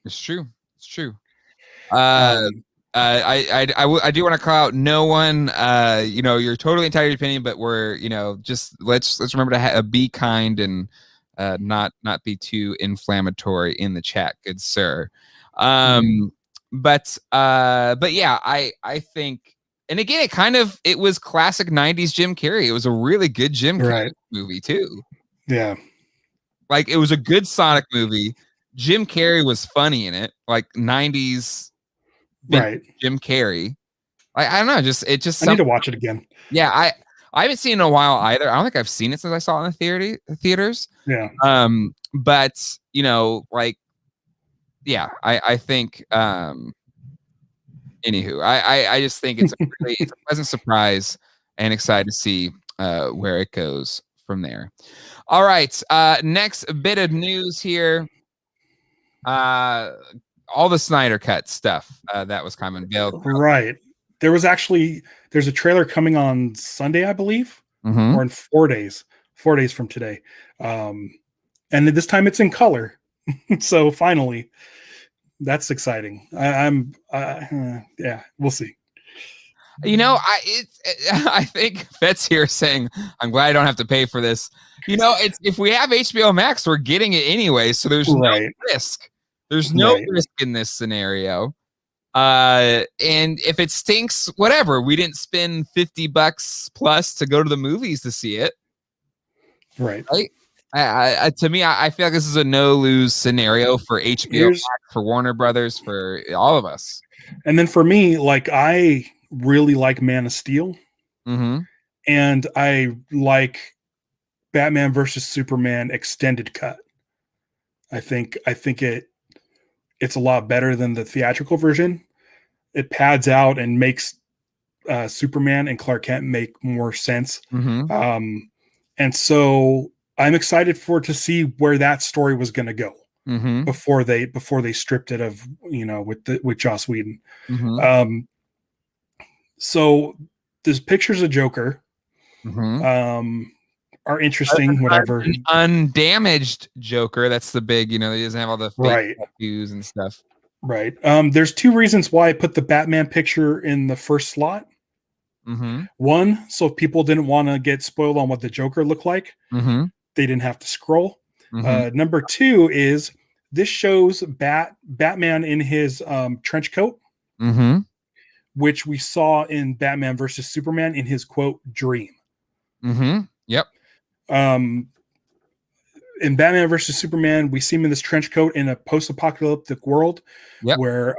[SPEAKER 1] It's true. It's true. I do want to call out no one. You're totally entitled to your opinion, but we're just let's remember to be kind and not be too inflammatory in the chat, good sir. But yeah, I think, and again, it was classic 90s Jim Carrey. It was a really good Jim Carrey movie too.
[SPEAKER 2] Yeah.
[SPEAKER 1] Like, it was a good Sonic movie. Jim Carrey was funny in it, like 90s Jim Carrey. I don't know, I
[SPEAKER 2] need to watch it again.
[SPEAKER 1] Yeah, I haven't seen it in a while either. I don't think I've seen it since I saw it in the theaters.
[SPEAKER 2] Yeah.
[SPEAKER 1] But I think anywho, I just think it's a pleasant surprise and excited to see where it goes from there. All right, next bit of news here. All the Snydercut stuff that was coming.
[SPEAKER 2] Right. There's a trailer coming on Sunday, I believe, or in 4 days from today. And this time it's in color. So finally, that's exciting. Yeah, we'll see.
[SPEAKER 1] I think Fet's here saying, I'm glad I don't have to pay for this. If we have HBO Max, we're getting it anyway, so there's no risk. There's no risk in this scenario. And if it stinks, whatever. We didn't spend $50 plus to go to the movies to see it.
[SPEAKER 2] Right.
[SPEAKER 1] To me, I feel like this is a no-lose scenario for HBO Max, for Warner Brothers, for all of us.
[SPEAKER 2] And then for me, like, I really like Man of Steel. And I like Batman versus Superman extended cut. I think it's a lot better than the theatrical version. It pads out and makes Superman and Clark Kent make more sense. And so I'm excited to see where that story was going to go before they stripped it of, with Joss Whedon. So there's pictures of Joker are interesting. Whatever.
[SPEAKER 1] An undamaged Joker. That's the big, he doesn't have all the fake tattoos and stuff.
[SPEAKER 2] Right. There's two reasons why I put the Batman picture in the first slot. One, so if people didn't want to get spoiled on what the Joker looked like, they didn't have to scroll. Number two is this shows Batman in his trench coat, which we saw in Batman versus Superman in his quote dream.
[SPEAKER 1] Yep.
[SPEAKER 2] In Batman versus Superman, we see him in this trench coat in a post-apocalyptic world where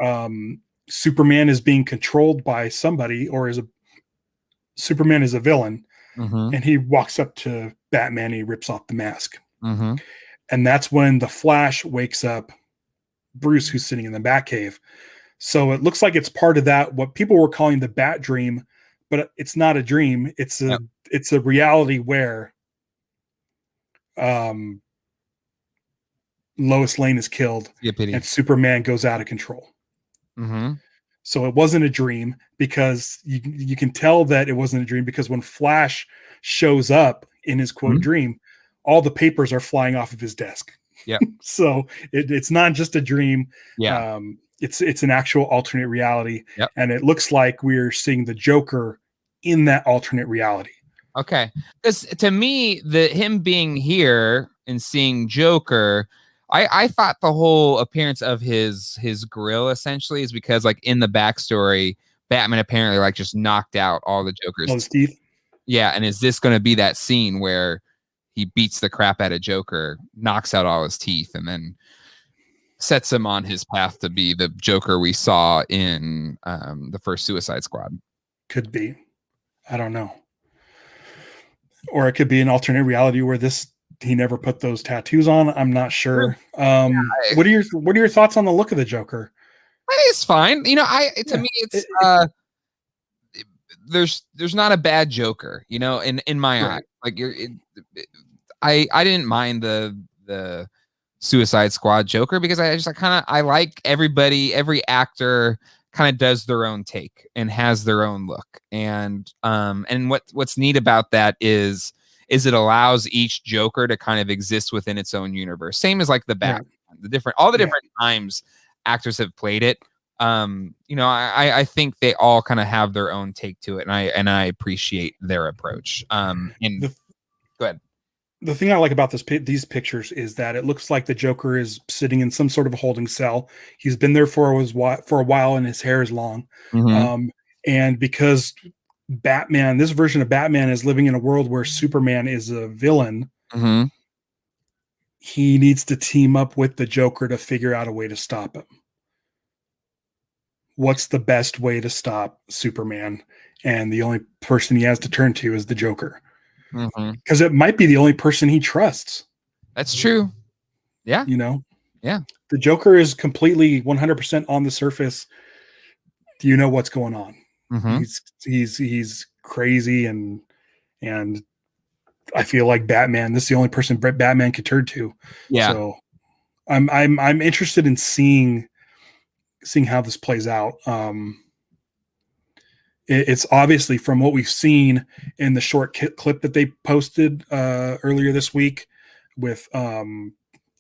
[SPEAKER 2] Superman is being controlled by somebody, or Superman is a villain, and he walks up to Batman and he rips off the mask. And that's when the Flash wakes up Bruce, who's sitting in the Batcave. So it looks like it's part of that, what people were calling the Bat Dream, but it's not a dream. It's a reality where Lois Lane is killed and Superman goes out of control. So it wasn't a dream, because you can tell that it wasn't a dream, because when Flash shows up in his quote dream, all the papers are flying off of his desk. So it's not just a dream. It's an actual alternate reality. And it looks like we're seeing the Joker in that alternate reality.
[SPEAKER 1] Okay. Because to me, him being here and seeing Joker, I thought the whole appearance of his grill essentially is because, like, in the backstory, Batman apparently like just knocked out all the Joker's
[SPEAKER 2] teeth.
[SPEAKER 1] Yeah, and is this going to be that scene where he beats the crap out of Joker, knocks out all his teeth, and then sets him on his path to be the Joker we saw in the first Suicide Squad?
[SPEAKER 2] Could be. I don't know. Or it could be an alternate reality where this he never put those tattoos on. I'm not sure.
[SPEAKER 1] Yeah,
[SPEAKER 2] What are your thoughts on the look of the Joker?
[SPEAKER 1] I think it's fine. You know, to me, it's there's not a bad Joker. You know, in my eye, like I didn't mind the Suicide Squad Joker because I like every actor kind of does their own take and has their own look. And what's neat about that is it allows each Joker to kind of exist within its own universe. Same as like the Batman, all the different times actors have played it. You know, I think they all kind of have their own take to it, and I appreciate their approach. Go ahead.
[SPEAKER 2] The thing I like about these pictures is that it looks like the Joker is sitting in some sort of a holding cell. He's been there for a while, and his hair is long. And because Batman, this version of Batman, is living in a world where Superman is a villain, he needs to team up with the Joker to figure out a way to stop him. What's the best way to stop Superman? And the only person he has to turn to is the Joker. Because it might be the only person he trusts. That's true.
[SPEAKER 1] Yeah.
[SPEAKER 2] You know?
[SPEAKER 1] Yeah.
[SPEAKER 2] The Joker is completely 100% on the surface. Do you know what's going on? He's crazy and I feel like Batman, this is the only person Batman could turn to.
[SPEAKER 1] Yeah.
[SPEAKER 2] So I'm interested in seeing how this plays out. It's obviously, from what we've seen in the short clip that they posted earlier this week with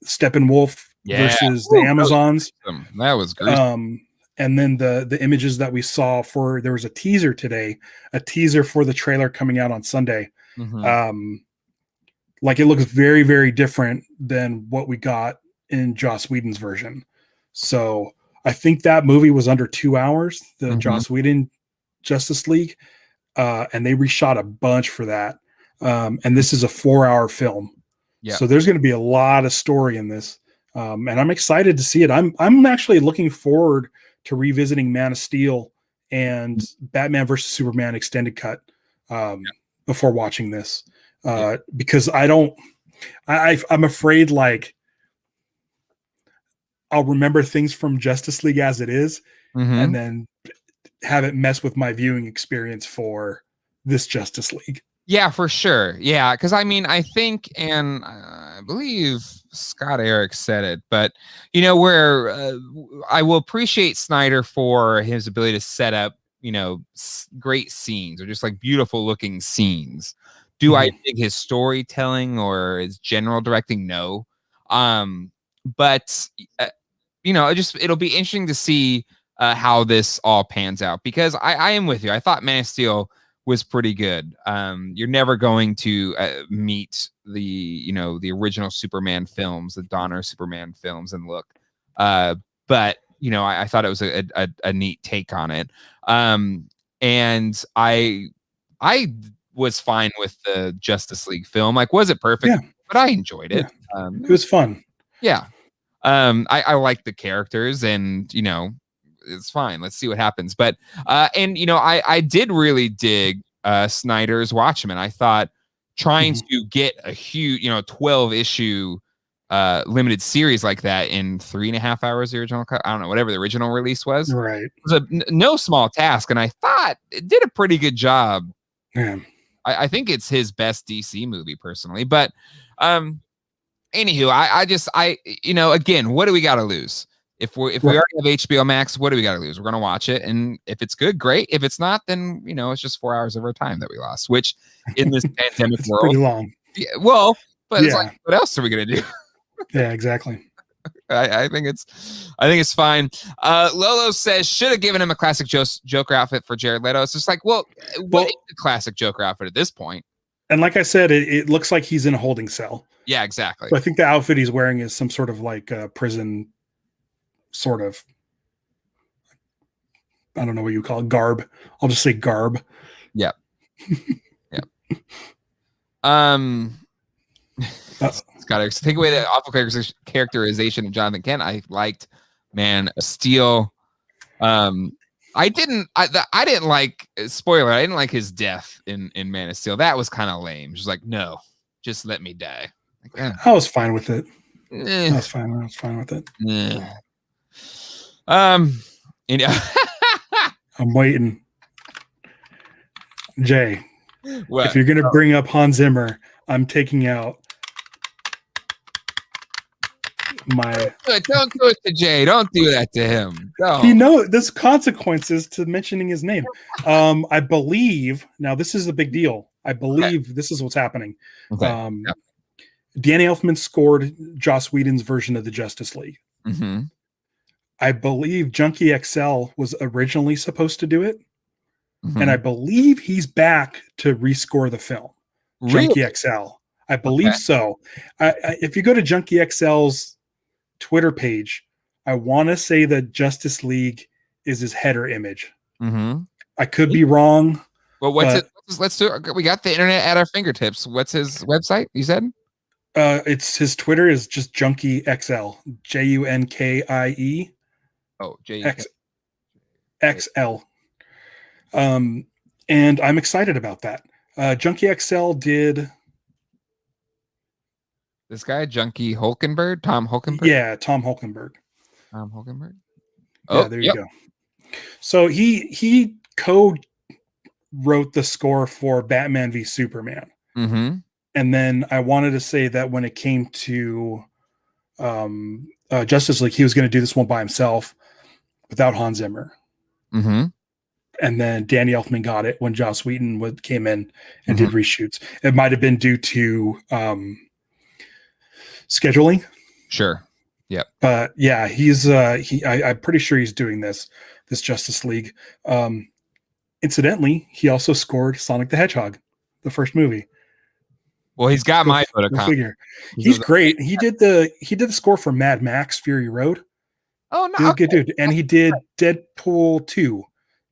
[SPEAKER 2] Steppenwolf versus the Amazons.
[SPEAKER 1] That was gruesome.
[SPEAKER 2] And then the images that we saw there was a teaser today, a teaser for the trailer coming out on Sunday. Like, it looks very, very different than what we got in Joss Whedon's version. So I think that movie was under 2 hours, the Joss Whedon Justice League, and they reshot a bunch for that. And this is a 4-hour film. So there's going to be a lot of story in this. And I'm excited to see it. I'm actually looking forward to revisiting Man of Steel and Batman versus Superman extended cut before watching this. Because I'm afraid, like, I'll remember things from Justice League as it is, and then have it mess with my viewing experience for this Justice League.
[SPEAKER 1] Yeah, for sure. Yeah, because I mean, I think, and I believe Scott Eric said it, but you know, where I will appreciate Snyder for his ability to set up, you know, great scenes or just like beautiful looking scenes. Do I dig his storytelling or his general directing? No. But you know, it'll be interesting to see how this all pans out, because I am with you. I thought Man of Steel was pretty good. You're never going to meet the original Superman films, the Donner Superman films and look. But you know, I thought it was a neat take on it. And I was fine with the Justice League film. Like, was it perfect?
[SPEAKER 2] Yeah.
[SPEAKER 1] But I enjoyed it.
[SPEAKER 2] It was fun.
[SPEAKER 1] Yeah. I like the characters, and you know, it's fine. Let's see what happens. But and you know, I did really dig Snyder's Watchmen. I thought trying to get a huge, 12 issue limited series like that in 3.5 hours, the original cut, I don't know, whatever the original release was,
[SPEAKER 2] right,
[SPEAKER 1] was no small task, and I thought it did a pretty good job.
[SPEAKER 2] Yeah.
[SPEAKER 1] I think it's his best DC movie personally, but anywho, I again, what do we got to lose? If we already have HBO Max, what do we got to lose? We're going to watch it. And if it's good, great. If it's not, then, it's just 4 hours of our time that we lost, which in this pandemic world,
[SPEAKER 2] pretty long.
[SPEAKER 1] Yeah, well, but it's like, what else are we going to do?
[SPEAKER 2] Yeah, exactly.
[SPEAKER 1] I think it's fine. Lolo says, should have given him a classic Joker outfit for Jared Leto. It's just like, what is the classic Joker outfit at this point?
[SPEAKER 2] And like I said, it looks like he's in a holding cell.
[SPEAKER 1] Yeah, exactly.
[SPEAKER 2] So I think the outfit he's wearing is some sort of like prison sort of, I don't know what you call it, garb. I'll just say garb.
[SPEAKER 1] Yep. Yep. Scott, take away the awful characterization of Jonathan Kent. I liked Man of Steel. I didn't like, spoiler, I didn't like his death in Man of Steel. That was kind of lame. Just like, no, just let me die. Again,
[SPEAKER 2] I was fine with it.
[SPEAKER 1] eh,
[SPEAKER 2] I was fine with it.
[SPEAKER 1] You know,
[SPEAKER 2] I'm waiting. Jay,
[SPEAKER 1] what?
[SPEAKER 2] if you're gonna bring up Hans Zimmer, I'm taking out my.
[SPEAKER 1] Don't do it to Jay. Don't do that to him. Don't.
[SPEAKER 2] You know, there's consequences to mentioning his name. I believe now this is a big deal. I believe this is what's happening.
[SPEAKER 1] Okay.
[SPEAKER 2] Danny Elfman scored Joss Whedon's version of the Justice League.
[SPEAKER 1] Mm-hmm.
[SPEAKER 2] I believe Junkie XL was originally supposed to do it.
[SPEAKER 1] Mm-hmm.
[SPEAKER 2] And I believe he's back to rescore the film.
[SPEAKER 1] Really?
[SPEAKER 2] Junkie XL. I believe so. If you go to Junkie XL's Twitter page, I want to say that Justice League is his header image.
[SPEAKER 1] Mm-hmm.
[SPEAKER 2] I could be wrong.
[SPEAKER 1] Well, let's do it. We got the internet at our fingertips. What's his website? You said?
[SPEAKER 2] It's his Twitter is just Junkie XL. JUNKIE.
[SPEAKER 1] Oh,
[SPEAKER 2] XL. And I'm excited about that. Junkie XL did
[SPEAKER 1] this guy, Junkie Hulkenberg, Tom Hulkenberg.
[SPEAKER 2] Yeah, Tom Hulkenberg.
[SPEAKER 1] Tom Hulkenberg.
[SPEAKER 2] Oh, yeah, there you go. So he co-wrote the score for Batman v Superman.
[SPEAKER 1] Mm-hmm.
[SPEAKER 2] And then I wanted to say that when it came to Justice League, he was going to do this one by himself without Hans Zimmer.
[SPEAKER 1] Mm-hmm.
[SPEAKER 2] And then Danny Elfman got it when Joss Whedon came in and did reshoots. It might have been due to scheduling.
[SPEAKER 1] Sure. Yeah.
[SPEAKER 2] But yeah, I'm pretty sure he's doing this Justice League. Incidentally, he also scored Sonic the Hedgehog, the first movie.
[SPEAKER 1] Well, he's got my photo
[SPEAKER 2] figure. He's great. He did the score for Mad Max Fury Road.
[SPEAKER 1] Oh no,
[SPEAKER 2] he's a good dude. And he did Deadpool 2.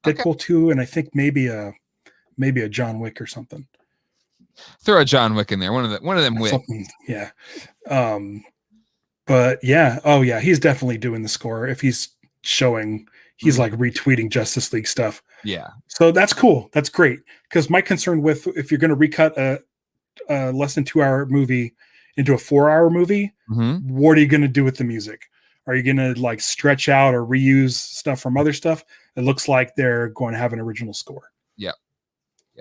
[SPEAKER 2] Deadpool 2, and I think maybe a John Wick or something.
[SPEAKER 1] Throw a John Wick in there. One of them Wick.
[SPEAKER 2] Yeah. But yeah, oh yeah, he's definitely doing the score. If he's showing, he's like retweeting Justice League stuff.
[SPEAKER 1] Yeah.
[SPEAKER 2] So that's cool. That's great. Because my concern with if you're going to recut a less than 2-hour movie into a 4-hour movie, what are you going to do with the music? Are you going to like stretch out or reuse stuff from other stuff? It looks like they're going to have an original score.
[SPEAKER 1] Yep.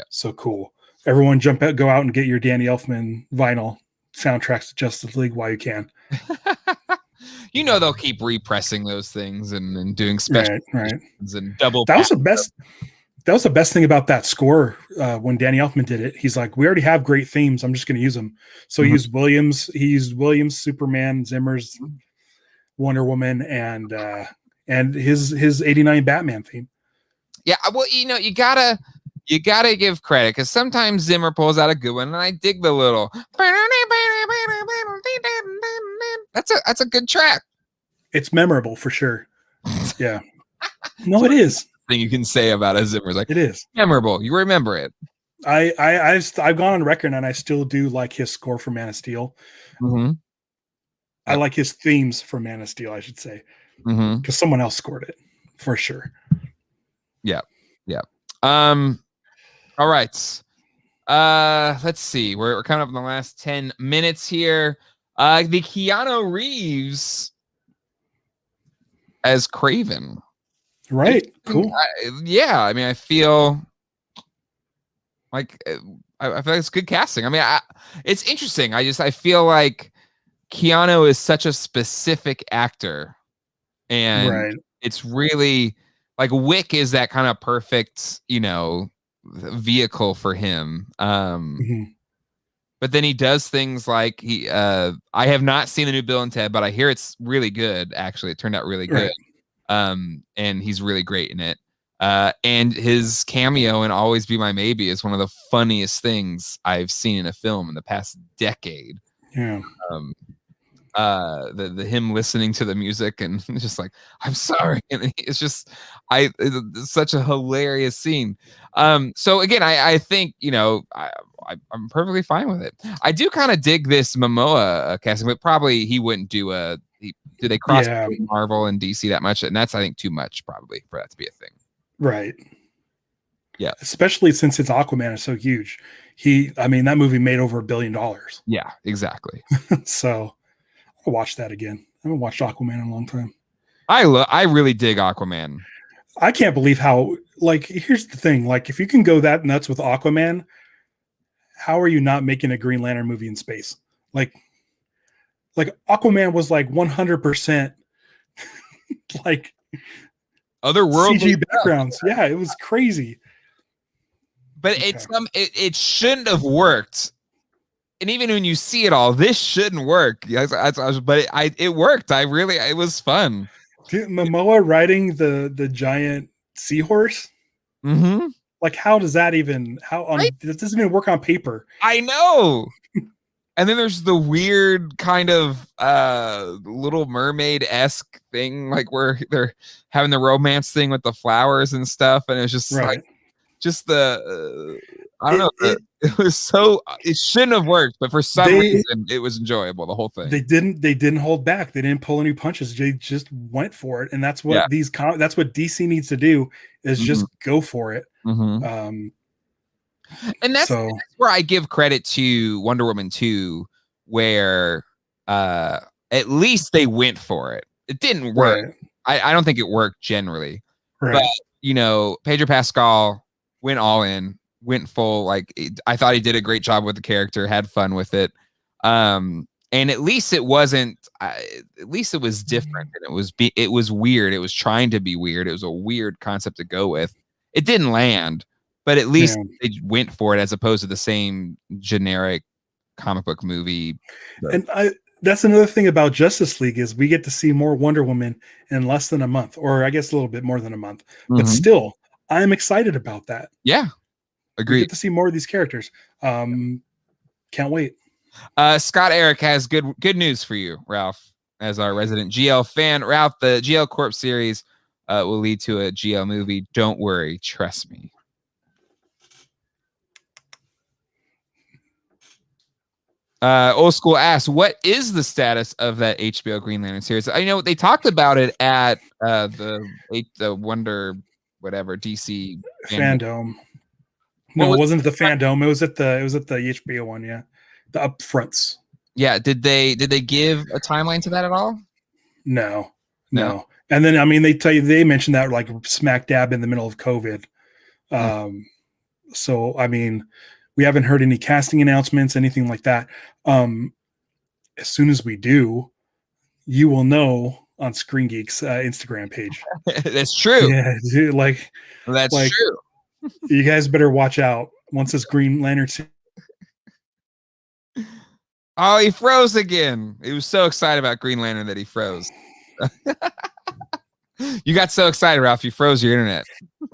[SPEAKER 2] So cool. Everyone go out and get your Danny Elfman vinyl soundtracks to Justice League while you can.
[SPEAKER 1] You know they'll keep repressing those things and doing special and double.
[SPEAKER 2] That was the best. That was the best thing about that score when Danny Elfman did it. He's like, we already have great themes. I'm just going to use them. So he used Williams. He used Williams, Superman, Zimmer's Wonder Woman, and his '89 Batman theme.
[SPEAKER 1] Yeah, well, you gotta give credit because sometimes Zimmer pulls out a good one, and I dig the little. That's a good track.
[SPEAKER 2] It's memorable for sure. Yeah. No, it is.
[SPEAKER 1] Thing you can say about a Zimmer, like
[SPEAKER 2] it is
[SPEAKER 1] memorable. You remember it.
[SPEAKER 2] I've gone on record and I still do like his score for Man of Steel. I like his themes for Man of Steel, I should say, because someone else scored it for sure. Yeah.
[SPEAKER 1] All right. Let's see. We're coming up in the last 10 minutes here. The Keanu Reeves as Kraven.
[SPEAKER 2] Right. Cool.
[SPEAKER 1] I mean, I feel like it's good casting. I mean, it's interesting. I feel like Keanu is such a specific actor, and it's really like Wick is that kind of perfect, vehicle for him. But then he does things like I have not seen the new Bill and Ted, but I hear it's really good. Actually, it turned out really good. And he's really great in it. And his cameo in Always Be My Maybe is one of the funniest things I've seen in a film in the past decade.
[SPEAKER 2] Yeah.
[SPEAKER 1] The him listening to the music and just like, I'm sorry. And it's just, it's such a hilarious scene. So again, I think, I'm perfectly fine with it. I do kind of dig this Momoa casting, but probably he wouldn't do do they cross Marvel and DC that much? And that's, I think, too much probably for that to be a thing.
[SPEAKER 2] Right.
[SPEAKER 1] Yeah.
[SPEAKER 2] Especially since its Aquaman is so huge. that movie made over $1 billion.
[SPEAKER 1] Yeah, exactly.
[SPEAKER 2] So I'll watch that again. I haven't watched Aquaman in a long time.
[SPEAKER 1] I really dig Aquaman.
[SPEAKER 2] I can't believe how, like, here's the thing. Like, if you can go that nuts with Aquaman, how are you not making a Green Lantern movie in space? Like Aquaman was like 100% like
[SPEAKER 1] otherworldly
[SPEAKER 2] CG backgrounds. Yeah, it was crazy.
[SPEAKER 1] But it shouldn't have worked. And even when you see it all, this shouldn't work. But it worked. It was fun.
[SPEAKER 2] Dude, Momoa riding the giant seahorse.
[SPEAKER 1] Mm-hmm.
[SPEAKER 2] Like, how does that even? It doesn't even work on paper.
[SPEAKER 1] I know. And then there's the weird kind of Little Mermaid-esque thing, like where they're having the romance thing with the flowers and stuff, and it's just like just the I don't know. It was so it shouldn't have worked, but for some reason it was enjoyable. The whole thing.
[SPEAKER 2] They didn't hold back. They didn't pull any punches. They just went for it, and that's what that's what DC needs to do is just go for it.
[SPEAKER 1] Mm-hmm. And that's where I give credit to Wonder Woman 2, where at least they went for it. It didn't work. Right. I don't think it worked generally, but Pedro Pascal went all in. Went full, like I thought he did a great job with the character, had fun with it, and at least it wasn't. At least it was different, and it was weird. It was trying to be weird. It was a weird concept to go with. It didn't land, but at least they went for it as opposed to the same generic comic book movie.
[SPEAKER 2] And that's another thing about Justice League is we get to see more Wonder Woman in less than a month, or I guess a little bit more than a month. But still, I'm excited about that.
[SPEAKER 1] Yeah. Agreed.
[SPEAKER 2] We get to see more of these characters. Can't wait.
[SPEAKER 1] Scott Eric has good news for you, Ralph, as our resident GL fan. Ralph, the GL Corp series will lead to a GL movie. Don't worry, trust me. Old School asks, what is the status of that HBO Green Lantern series? I know they talked about it at the Wonder whatever DC
[SPEAKER 2] Fandom. No, it wasn't the Fandom. It was at the HBO one. Yeah, the upfronts.
[SPEAKER 1] Yeah. Did they give a timeline to that at all?
[SPEAKER 2] No. And then they mentioned that like smack dab in the middle of COVID. So we haven't heard any casting announcements, anything like that. As soon as we do, you will know on Screen Geek's Instagram page.
[SPEAKER 1] That's true.
[SPEAKER 2] Yeah, dude,
[SPEAKER 1] that's true.
[SPEAKER 2] You guys better watch out once this Green Lantern.
[SPEAKER 1] Oh, he froze again. He was so excited about Green Lantern that he froze. You got so excited, Ralph. You froze your internet.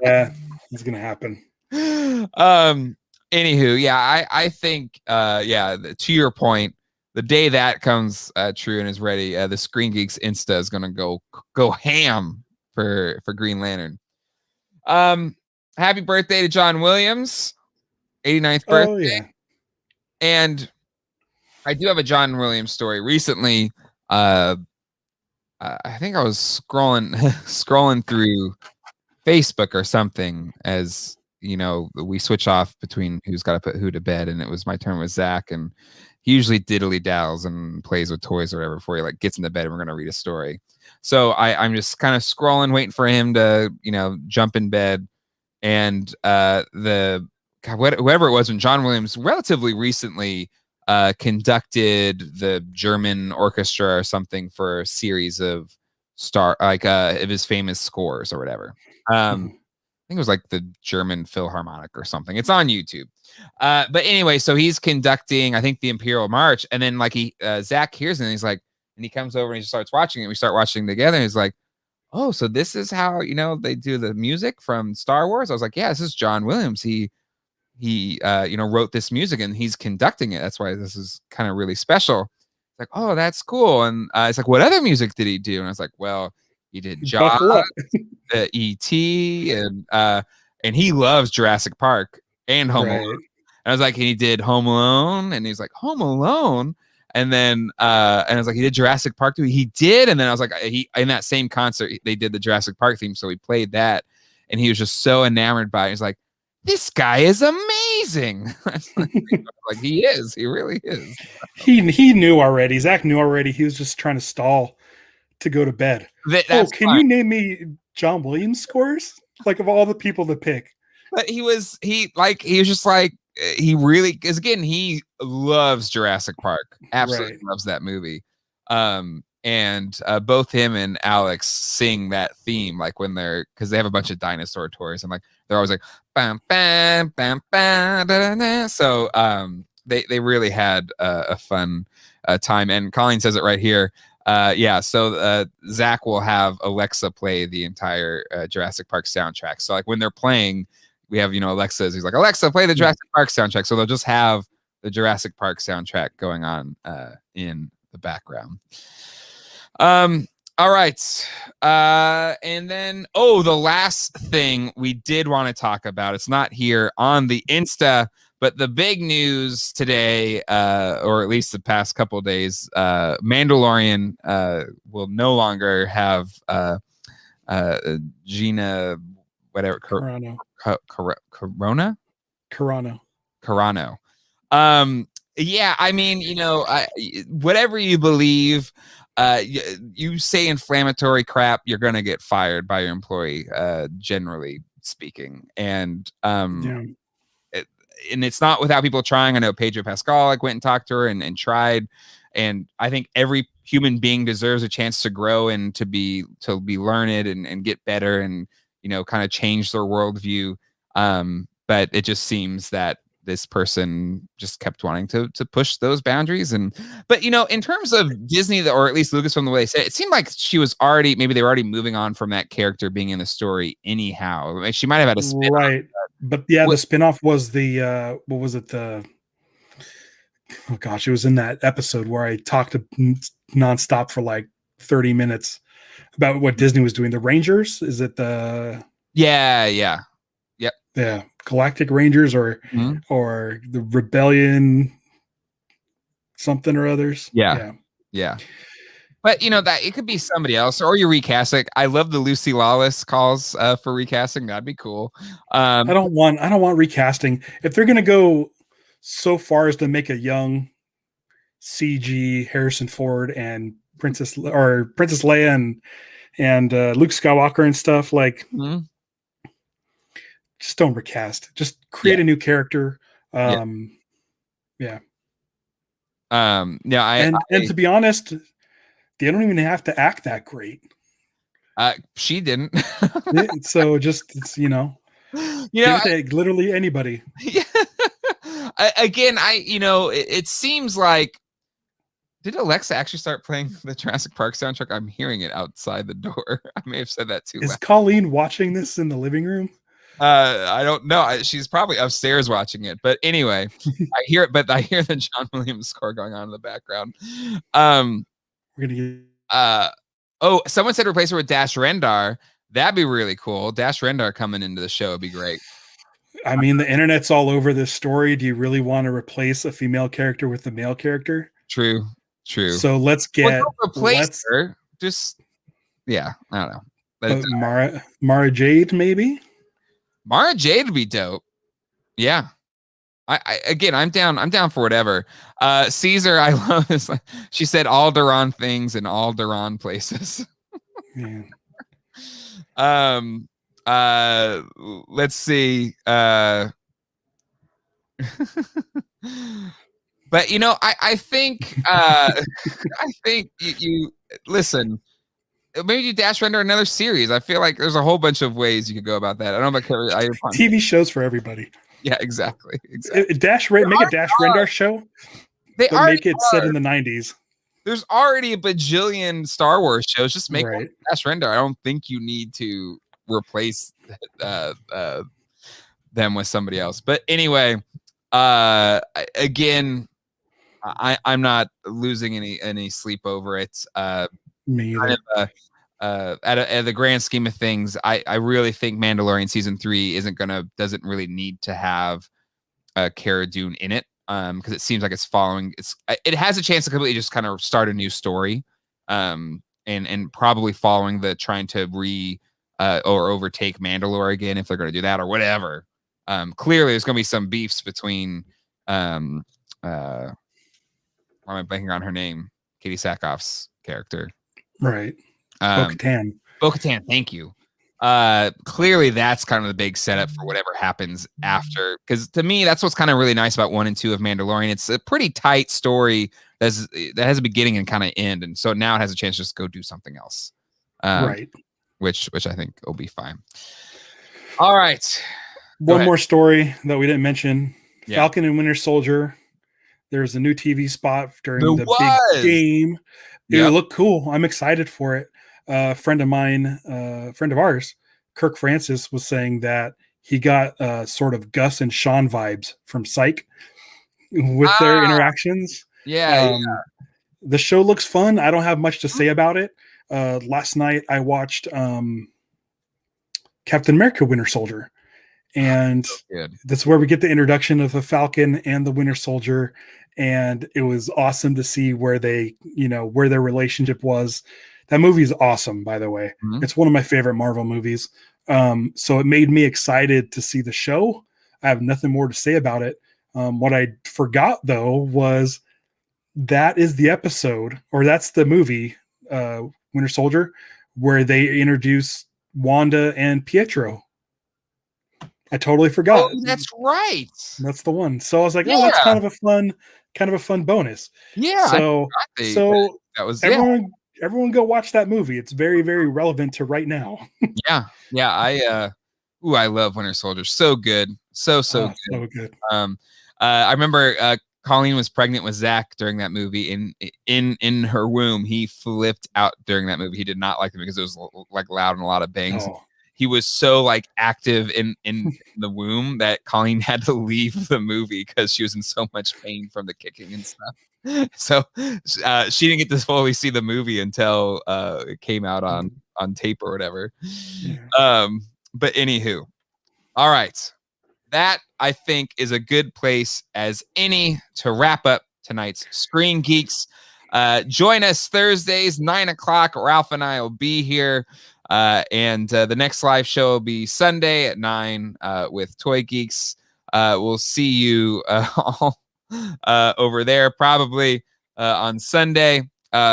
[SPEAKER 2] Yeah, it's gonna happen.
[SPEAKER 1] Anywho, yeah, I think to your point, the day that comes true and is ready, the Screen Geeks Insta is gonna go ham for Green Lantern. Happy birthday to John Williams, 89th birthday.
[SPEAKER 2] Oh, yeah.
[SPEAKER 1] And I do have a John Williams story. Recently, I think I was scrolling through Facebook or something as, we switch off between who's got to put who to bed, and it was my turn with Zach, and he usually diddly dalls and plays with toys or whatever before he gets into bed and we're going to read a story. So I'm just kind of scrolling, waiting for him to, jump in bed. And whoever it was, when John Williams relatively recently conducted the German orchestra or something for a series of of his famous scores or whatever. I think it was like the German Philharmonic or something. It's on YouTube. But anyway, so he's conducting, I think, the Imperial March, and then Zach hears it and he's like, and he comes over and he starts watching it. We start watching together. And he's like, oh, so this is how, they do the music from Star Wars? I was like, yeah, this is John Williams. He wrote this music and he's conducting it. That's why this is kind of really special. It's like, oh, that's cool. And it's like, what other music did he do? And I was like, well, he did Jaws, E.T., and he loves Jurassic Park and Home Alone. And I was like, he did Home Alone, and he's like, Home Alone. And then and I was like, he did Jurassic Park too. He did, and then I was like, in that same concert they did the Jurassic Park theme, so he played that, and he was just so enamored by it. He's like, this guy is amazing. Like he is. He really is.
[SPEAKER 2] He knew already. Zach knew already. He was just trying to stall to go to bed. Can you name me John Williams scores? Like of all the people to pick.
[SPEAKER 1] But he was just like, he really, because again, he loves Jurassic Park. Absolutely loves that movie. And both him and Alex sing that theme, like when because they have a bunch of dinosaur toys, and like they're always like bam bam bam bam da, da, da. So they really had a fun time. And Colleen says it right here. So Zach will have Alexa play the entire Jurassic Park soundtrack. So like when they're playing, we have Alexa's. He's like, Alexa, play the Jurassic Park soundtrack. So they'll just have the Jurassic Park soundtrack going on in the background. All right. And then, the last thing we did want to talk about, it's not here on the Insta, but the big news today, or at least the past couple of days, Mandalorian will no longer have Gina, whatever,
[SPEAKER 2] Carano.
[SPEAKER 1] Carano. I mean, whatever you believe, you say inflammatory crap, you're gonna get fired by your employee, generally speaking. And and it's not without people trying. I know Pedro Pascal went and talked to her and tried. And I think every human being deserves a chance to grow and to be learned and get better and kind of change their worldview. But it just seems that this person just kept wanting to push those boundaries. But in terms of Disney, or at least Lucasfilm, the way they said it seemed like they were already moving on from that character being in the story anyhow. Like she might have had a spin-off.
[SPEAKER 2] Right. But the spinoff was the what was it? Oh gosh, it was in that episode where I talked nonstop for like 30 minutes about what Disney was doing. The Rangers, is it the Galactic Rangers or the Rebellion something or others?
[SPEAKER 1] Yeah. But that it could be somebody else, or you recast it. I love the Lucy Lawless calls for recasting. That'd be cool. I
[SPEAKER 2] don't want recasting. If they're gonna go so far as to make a young CG Harrison Ford and Princess Leia and Luke Skywalker and stuff, like just don't recast. Just create a new character. And to be honest, they don't even have to act that great.
[SPEAKER 1] She didn't.
[SPEAKER 2] So just it's literally anybody.
[SPEAKER 1] Yeah. It seems like, did Alexa actually start playing the Jurassic Park soundtrack? I'm hearing it outside the door. I may have said that too loud.
[SPEAKER 2] Is Colleen watching this in the living room?
[SPEAKER 1] I don't know. She's probably upstairs watching it. But anyway, I hear it. But I hear the John Williams score going on in the background.
[SPEAKER 2] We're gonna get.
[SPEAKER 1] Someone said replace her with Dash Rendar. That'd be really cool. Dash Rendar coming into the show would be great.
[SPEAKER 2] I mean, the internet's all over this story. Do you really want to replace a female character with a male character?
[SPEAKER 1] True.
[SPEAKER 2] So let's
[SPEAKER 1] replace her. Just I don't know.
[SPEAKER 2] Mara Jade, maybe.
[SPEAKER 1] Mara Jade would be dope. Yeah. I'm down for whatever. Caesar, I love this. She said Alderaan things in Alderaan places. Let's see. But I think I think you listen. Maybe you Dash Render another series. I feel like there's a whole bunch of ways you could go about that. I don't know about
[SPEAKER 2] TV shows for everybody.
[SPEAKER 1] Yeah, exactly.
[SPEAKER 2] Make a Dash Rendar show. Make it set in the 90s.
[SPEAKER 1] There's already a bajillion Star Wars shows. Just make one Dash Rendar. I don't think you need to replace them with somebody else. But anyway, again, I'm not losing any sleep over it.
[SPEAKER 2] Me either.
[SPEAKER 1] At the grand scheme of things, I really think Mandalorian season 3 doesn't really need to have Cara Dune in it, because it seems like it has a chance to completely just kind of start a new story, and probably following the trying to or overtake Mandalore again, if they're going to do that or whatever. Clearly there's going to be some beefs between why am I blanking on her name? Katie Sackhoff's character.
[SPEAKER 2] Right. Bo-Katan.
[SPEAKER 1] Bo-Katan, thank you. Clearly that's kind of the big setup for whatever happens after, because to me that's what's kind of really nice about 1 and 2 of Mandalorian. It's a pretty tight story that has a beginning and kind of end, and so now it has a chance to just go do something else.
[SPEAKER 2] Right.
[SPEAKER 1] Which I think will be fine. All right.
[SPEAKER 2] One more story that we didn't mention. Yeah. Falcon and Winter Soldier. There's a new TV spot during the big game. It looked cool. I'm excited for it. A friend of mine, friend of ours, Kirk Francis, was saying that he got sort of Gus and Sean vibes from Psych with their interactions.
[SPEAKER 1] Yeah.
[SPEAKER 2] The show looks fun. I don't have much to say about it. Last night I watched Captain America Winter Soldier. And that's where we get the introduction of the Falcon and the Winter Soldier. And it was awesome to see where they, where their relationship was. That movie is awesome, by the way. Mm-hmm. It's one of my favorite Marvel movies. So it made me excited to see the show. I have nothing more to say about it. What I forgot, though, was that is the episode, or that's the movie, Winter Soldier, where they introduce Wanda and Pietro. I totally forgot.
[SPEAKER 1] Oh, that's right.
[SPEAKER 2] That's the one. So I was like, oh, that's kind of a fun bonus.
[SPEAKER 1] Yeah.
[SPEAKER 2] So that was everyone go watch that movie. It's very, very relevant to right now.
[SPEAKER 1] Yeah. I love Winter Soldier. So good. So good.
[SPEAKER 2] So good.
[SPEAKER 1] I remember Colleen was pregnant with Zach during that movie. In her womb, he flipped out during that movie. He did not like it because it was like loud and a lot of bangs. Oh. He was so like active in the womb that Colleen had to leave the movie because she was in so much pain from the kicking and stuff. So she didn't get to fully see the movie until it came out on tape or whatever. Yeah. But anywho, all right. That I think is a good place as any to wrap up tonight's Screen Geeks. Join us Thursdays, 9:00. Ralph and I will be here. And the next live show will be Sunday at 9 with Toy Geeks. We'll see you all over there probably on Sunday.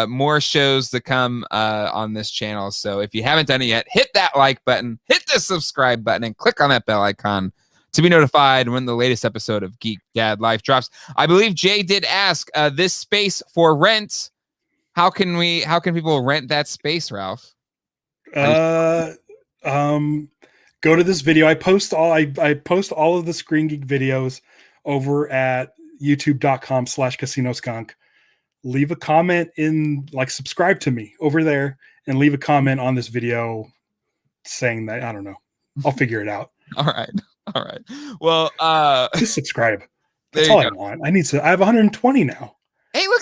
[SPEAKER 1] More shows to come on this channel. So if you haven't done it yet, hit that like button, hit the subscribe button, and click on that bell icon to be notified when the latest episode of Geek Dad Life drops. I believe Jay did ask this space for rent. How can people rent that space, Ralph?
[SPEAKER 2] Go to this video. I post all of the Screen Geek videos over at youtube.com/casinoskunk. Leave a comment subscribe to me over there and leave a comment on this video saying that, I don't know. I'll figure it out.
[SPEAKER 1] All right. Well,
[SPEAKER 2] just subscribe. That's all I want. I have 120 now.
[SPEAKER 1] Hey, look,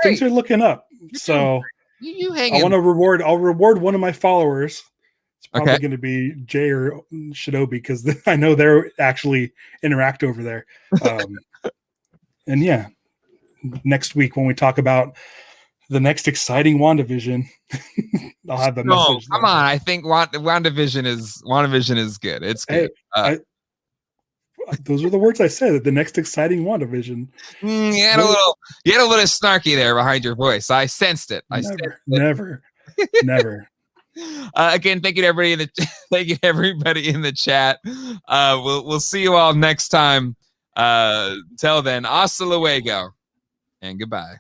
[SPEAKER 2] things are looking up. So
[SPEAKER 1] you hang
[SPEAKER 2] I'll reward one of my followers. It's probably going to be Jay or Shinobi because I know they're actually interact over there. And yeah, next week when we talk about the next exciting WandaVision, I'll have the message.
[SPEAKER 1] Come on, I think WandaVision is good. It's good.
[SPEAKER 2] Hey, those are the words I said. The next exciting WandaVision.
[SPEAKER 1] You had a little snarky there behind your voice. I sensed it.
[SPEAKER 2] Never.
[SPEAKER 1] Again, thank you to everybody in the chat. We'll see you all next time. Till then, hasta luego and goodbye.